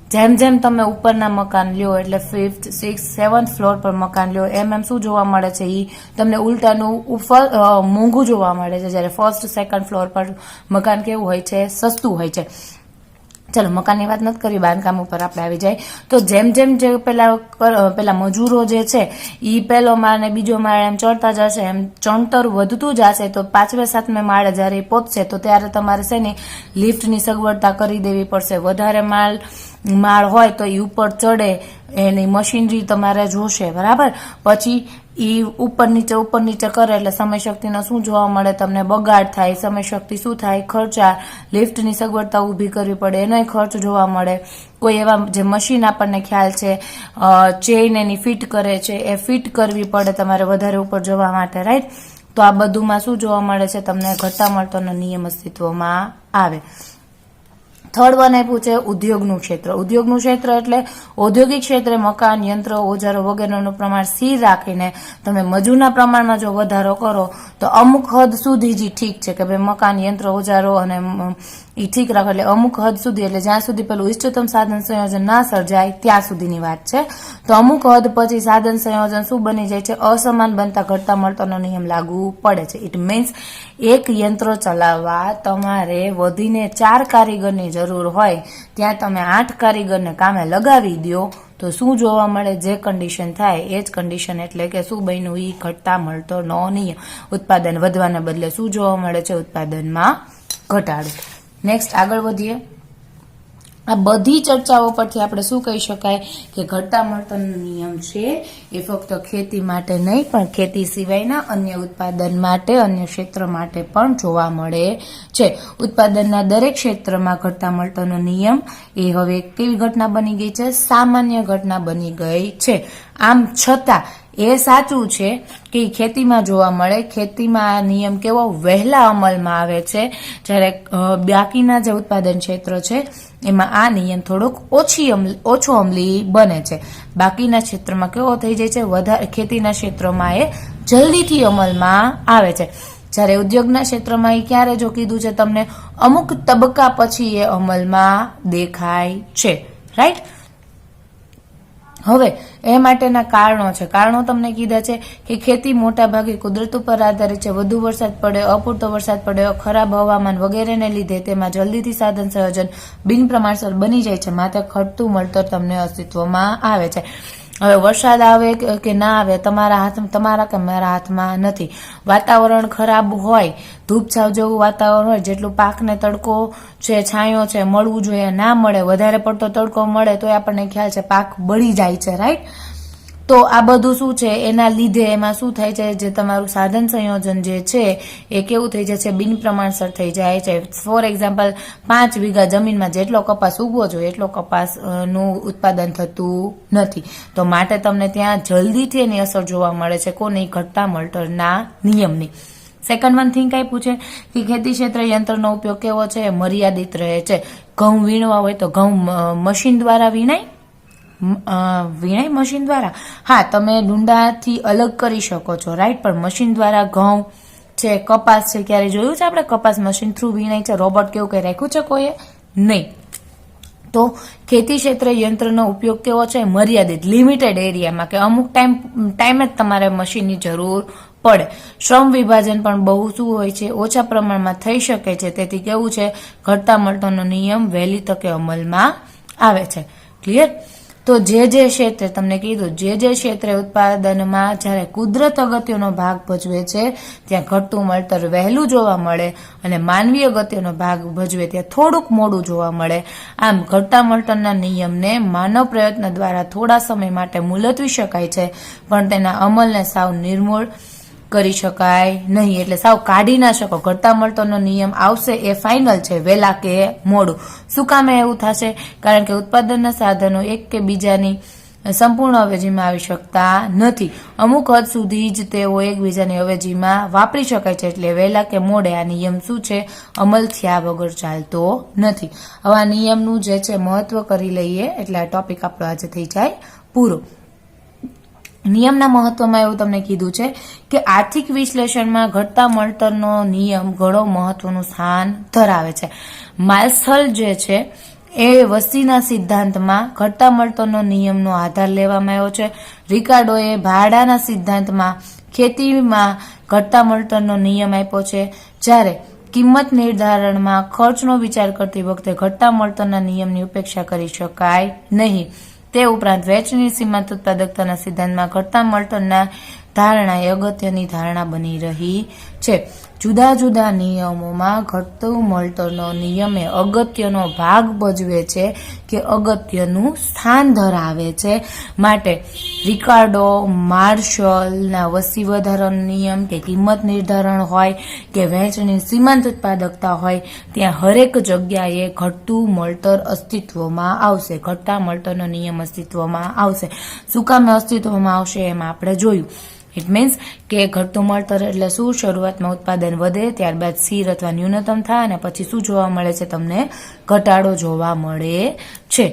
જેમ જેમ તમે ઉપરના મકાન લ્યો, એટલે ફિફ્થ, સિક્સ, સેવન્થ ફ્લોર પર મકાન લ્યો, એમ શું જોવા મળે છે? એ તમને ઉલટાનું મોંઘું જોવા મળે છે. જ્યારે ફર્સ્ટ, સેકન્ડ ફ્લોર પર મકાન કેવું હોય છે? સસ્તું હોય છે. ચલો મકાનની વાત નથી કરી, બાંધકામ ઉપર આપણે આવી જાય. તો જેમ જે પેલા મજૂરો જે છે એ પહેલો માળ ને બીજો માળ એમ ચડતા જશે, એમ ચણતર વધતું જશે. તો 5મે 7મે માળે જયારે પહોંચશે તો ત્યારે તમારે છે ને લિફ્ટની સગવડતા કરી દેવી પડશે. વધારે માળ હોય તો એ ઉપર ચડે એની મશીનરી તમારે જોશે, બરાબર? પછી ઈ ઉપર નીચે કરે એટલે સમય શક્તિનો શું જોવા મળે? તમને બગાડ થાય. સમય શક્તિ શું થાય? ખર્ચા. લિફ્ટની સગવડતા ઊભી કરવી પડે, એનોય ખર્ચ જોવા મળે. કોઈ એવા જે મશીન આપણને ખ્યાલ છે ચેઇન એની ફિટ કરે છે, એ ફિટ કરવી પડે તમારે વધારે ઉપર જવા માટે, રાઈટ? તો આ બધુંમાં શું જોવા મળે છે? તમને ઘટતા મળતરનો નિયમ અસ્તિત્વમાં આવે. થર્ડ વન આપ્યું છે ઉદ્યોગનું ક્ષેત્ર. ઉદ્યોગનું ક્ષેત્ર એટલે ઔદ્યોગિક ક્ષેત્રે મકાન, યંત્ર, ઓજારો વગેરેનું પ્રમાણ સ્થિર રાખીને તમે મજૂરના પ્રમાણમાં જો વધારો કરો તો અમુક હદ સુધી જ ઠીક છે કે ભાઈ મકાન, યંત્ર, ઓજારો અને એ ઠીક રાખો. એટલે અમુક હદ સુધી, એટલે જ્યાં સુધી પેલું ઇષ્ટતમ સાધન સંયોજન ના સર્જાય ત્યાં સુધીની વાત છે. તો અમુક હદ પછી સાધન સંયોજન શું બની જાય છે? અસમાન બનતા ઘટતા મળતરનો નિયમ લાગુ પડે છે. ઇટ મીન્સ એક યંત્ર ચલાવવા તમારે વધીને 4 કારીગરની જરૂર હોય ત્યાં તમે 8 કારીગરને કામે લગાવી દો તો શું જોવા મળે? જે કન્ડિશન થાય એ જ કન્ડિશન, એટલે કે શું બન્યું? એ ઘટતા મળતરનો નિયમ. ઉત્પાદન વધવાને બદલે શું જોવા મળે છે? ઉત્પાદનમાં ઘટાડો. નેક્સ્ટ આગળ વધીએ. આ બધી ચર્ચાઓ પરથી આપણે શું કહી શકાય કે ઘટતા મળતરનો નિયમ છે એ ફક્ત ખેતી માટે નહીં પણ ખેતી સિવાયના અન્ય ઉત્પાદન માટે અન્ય ક્ષેત્ર માટે પણ જોવા મળે છે. ઉત્પાદનના દરેક ક્ષેત્રમાં ઘટતા મળતરનો નિયમ એ હવે કેવી ઘટના બની ગઈ છે? સામાન્ય ઘટના બની ગઈ છે. આમ છતાં એ સાચું છે કે ખેતીમાં જોવા મળે. ખેતીમાં આ નિયમ કેવો વહેલા અમલમાં આવે છે, જ્યારે બાકીના જે ઉત્પાદન ક્ષેત્ર છે એમાં આ નિયમ થોડોક ઓછો અમલી બને છે. બાકીના ક્ષેત્રમાં કેવો થઈ જાય છે? વધારે ખેતીના ક્ષેત્રમાં એ જલ્દીથી અમલમાં આવે છે, જ્યારે ઉદ્યોગના ક્ષેત્રમાં એ ક્યારે જો કીધું છે તમને અમુક તબક્કા પછી એ અમલમાં દેખાય છે. રાઈટ? હવે એ માટેના કારણો છે. કારણો તમને કીધા છે કે ખેતી મોટા ભાગે કુદરત ઉપર આધારિત છે. વધુ વરસાદ પડે, અપૂરતો વરસાદ પડે, ખરાબ હવામાન વગેરેને લીધે તેમાં જલ્દીથી સાધન સંયોજન બિન પ્રમાણસર બની જાય છે, માટે ઘટતું મળતર તમને અસ્તિત્વમાં આવે છે. હવે વરસાદ આવે કે ના આવે તમારા કે મારા હાથમાં નથી. વાતાવરણ ખરાબ હોય, ધૂપછાવ જેવું વાતાવરણ હોય, જેટલું પાકને તડકો છે, છાંયો છે મળવું જોઈએ ના મળે, વધારે પડતો તડકો મળે તો આપણને ખ્યાલ છે પાક બળી જાય છે. રાઈટ? તો આ બધું શું છે એના લીધે એમાં શું થાય છે, જે તમારું સાધન સંયોજન જે છે એ કેવું થઈ જાય છે? બિન પ્રમાણસર થઈ જાય છે. ફોર એક્ઝામ્પલ 5 વીઘા જમીનમાં જેટલો કપાસ ઉગવો જોઈએ એટલો કપાસનું ઉત્પાદન થતું નથી, તો માટે તમને ત્યાં જલ્દીથી એની અસર જોવા મળે છે. કોની? ઘટતા મળતરના નિયમની. સેકન્ડ વન થિંગ આપ્યું છે કે ખેતી ક્ષેત્ર યંત્રનો ઉપયોગ કેવો છે? મર્યાદિત રહે છે. ઘઉં વીણવા હોય તો ઘઉં મશીન દ્વારા વીણાય મશીન દ્વારા? હા, તમે ડુંડાથી અલગ કરી શકો છો. રાઈટ? પણ મશીન દ્વારા ઘઉં છે, કપાસ છે, ક્યારે જોયું છે આપણે કપાસ મશીન થ્રુ વીણાય છે? રોબોટ કેવું કઈ રાખ્યું છે કોઈએ? નહીં. તો ખેતી ક્ષેત્ર યંત્રનો ઉપયોગ કેવો છે? મર્યાદિત, લિમિટેડ એરિયામાં, કે અમુક ટાઈમે જ તમારે મશીનની જરૂર પડે. શ્રમ વિભાજન પણ બહુ શું હોય છે? ઓછા પ્રમાણમાં થઈ શકે છે. તેથી કેવું છે? ઘટતા મળતરનો નિયમ વહેલી તકે અમલમાં આવે છે. ક્લિયર? તો જે ક્ષેત્રે તમને કીધું, જે ક્ષેત્રે ઉત્પાદનમાં જ્યારે કુદરત અગત્યનો ભાગ ભજવે છે ત્યાં ઘટતું મળતર વહેલું જોવા મળે, અને માનવીય અગત્યનો ભાગ ભજવે ત્યાં થોડુંક મોડું જોવા મળે. આમ ઘટતા મળતરના નિયમને માનવ પ્રયત્ન દ્વારા થોડા સમય માટે મુલતવી શકાય છે, પણ તેના અમલને સાવ નિર્મૂળ કરી શકાય નહીં. એટલે સાવ કાઢી ના શકો. ઘટતા મળતરનો નિયમ આવશે એ ફાઇનલ છે, વહેલા કે મોડું. શું કામે એવું થશે? કારણ કે ઉત્પાદનના સાધનો એક કે બીજાની સંપૂર્ણ અવેજીમાં આવી શકતા નથી. અમુક હદ સુધી જ તેઓ એકબીજાની અવેજીમાં વાપરી શકાય છે. એટલે વહેલા કે મોડે આ નિયમ શું છે? અમલ થયા વગર ચાલતો નથી. હવે આ નિયમનું જે છે મહત્વ કરી લઈએ એટલે આ ટોપિક આપણો આજે થઈ જાય પૂરો. નિયમના મહત્વમાં એવું તમને કીધું છે કે આર્થિક વિશ્લેષણમાં ઘટતા મળતરનો નિયમ ઘણો મહત્વનું સ્થાન ધરાવે છે. માર્શલ જે છે એ વસ્તીના સિદ્ધાંતમાં ઘટતા મળતરનો નિયમનો આધાર લેવામાં આવ્યો છે. રિકાર્ડોએ ભાડાના સિદ્ધાંતમાં ખેતીમાં ઘટતા મળતરનો નિયમ આપ્યો છે. જ્યારે કિંમત નિર્ધારણમાં ખર્ચનો વિચાર કરતી વખતે ઘટતા મળતરના નિયમની ઉપેક્ષા કરી શકાય નહીં. તે ઉપરાંત વેચની સીમાંત ઉત્પાદકતાના સિદ્ધાંતમાં ઘટતા મળતરના ધારણા એ અગત્યની ધારણા બની રહી છે. જુદા જુદા નિયમોમાં ઘટતું મળતરનો નિયમ એ અગત્યનો ભાગ ભજવે છે કે અગત્યનું સ્થાન ધરાવે છે. માટે રિકાર્ડો, માર્શલના વસ્તી વધારાનો નિયમ કે કિંમત નિર્ધારણ હોય કે વહેંચણી સીમાંત ઉત્પાદકતા હોય, ત્યાં હરેક જગ્યાએ ઘટતું મળતર અસ્તિત્વમાં આવશે. ઘટતા મળતરનો નિયમ અસ્તિત્વમાં આવશે. શું કામે અસ્તિત્વમાં આવશે એમાં આપણે જોયું. ઇટ મીન્સ કે ઘટતું મળતર એટલે શું? શરૂઆતમાં ઉત્પાદન વધે, ત્યારબાદ સ્થિર અથવા ન્યૂનતમ થાય, અને પછી શું જોવા મળે છે? તમને ઘટાડો જોવા મળે છે.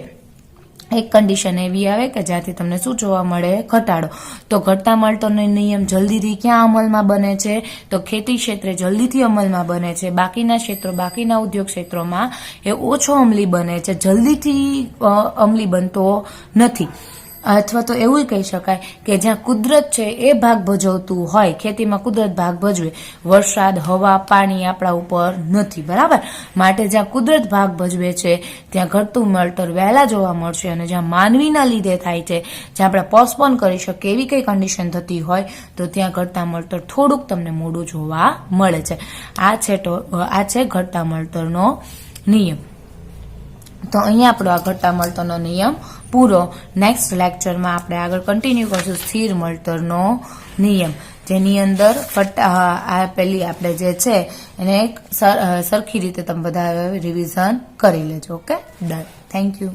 એક કન્ડિશન એવી આવે કે જ્યાંથી તમને શું જોવા મળે? ઘટાડો. તો ઘટતા મળતરનો નિયમ જલ્દીથી ક્યાં અમલમાં બને છે? તો ખેતી ક્ષેત્રે જલ્દીથી અમલમાં બને છે. બાકીના ક્ષેત્રો, બાકીના ઉદ્યોગ ક્ષેત્રોમાં એ ઓછો અમલી બને છે, જલ્દીથી અમલી બનતો નથી. અથવા તો એવું કહી શકાય કે જ્યાં કુદરત છે એ ભાગ ભજવતું હોય, ખેતીમાં કુદરત ભાગ ભજવે, વરસાદ, હવા, પાણી આપણા ઉપર નથી. બરાબર? માટે જ્યાં કુદરત ભાગ ભજવે છે ત્યાં ઘટતું મળતર વહેલા જોવા મળશે, અને જ્યાં માનવીના લીધે થાય છે, જ્યાં આપણે પોસ્ટપોન કરી શકીએ એવી કઈ કન્ડિશન થતી હોય તો ત્યાં ઘટતા મળતર થોડુંક તમને મોડું જોવા મળે છે. આ છે ઘટતા મળતરનો નિયમ. તો અહીંયા આપણો આ ઘટા મળતરનો નિયમ પૂરો. નેક્સ્ટ લેક્ચરમાં આપણે આગળ કન્ટિન્યુ કરશું સ્થિર મળતરનો નિયમ, જેની અંદર આ પેલી આપણે જે છે એને સરખી રીતે તમે બધા રિવિઝન કરી લેજો. Okay, done. Thank you.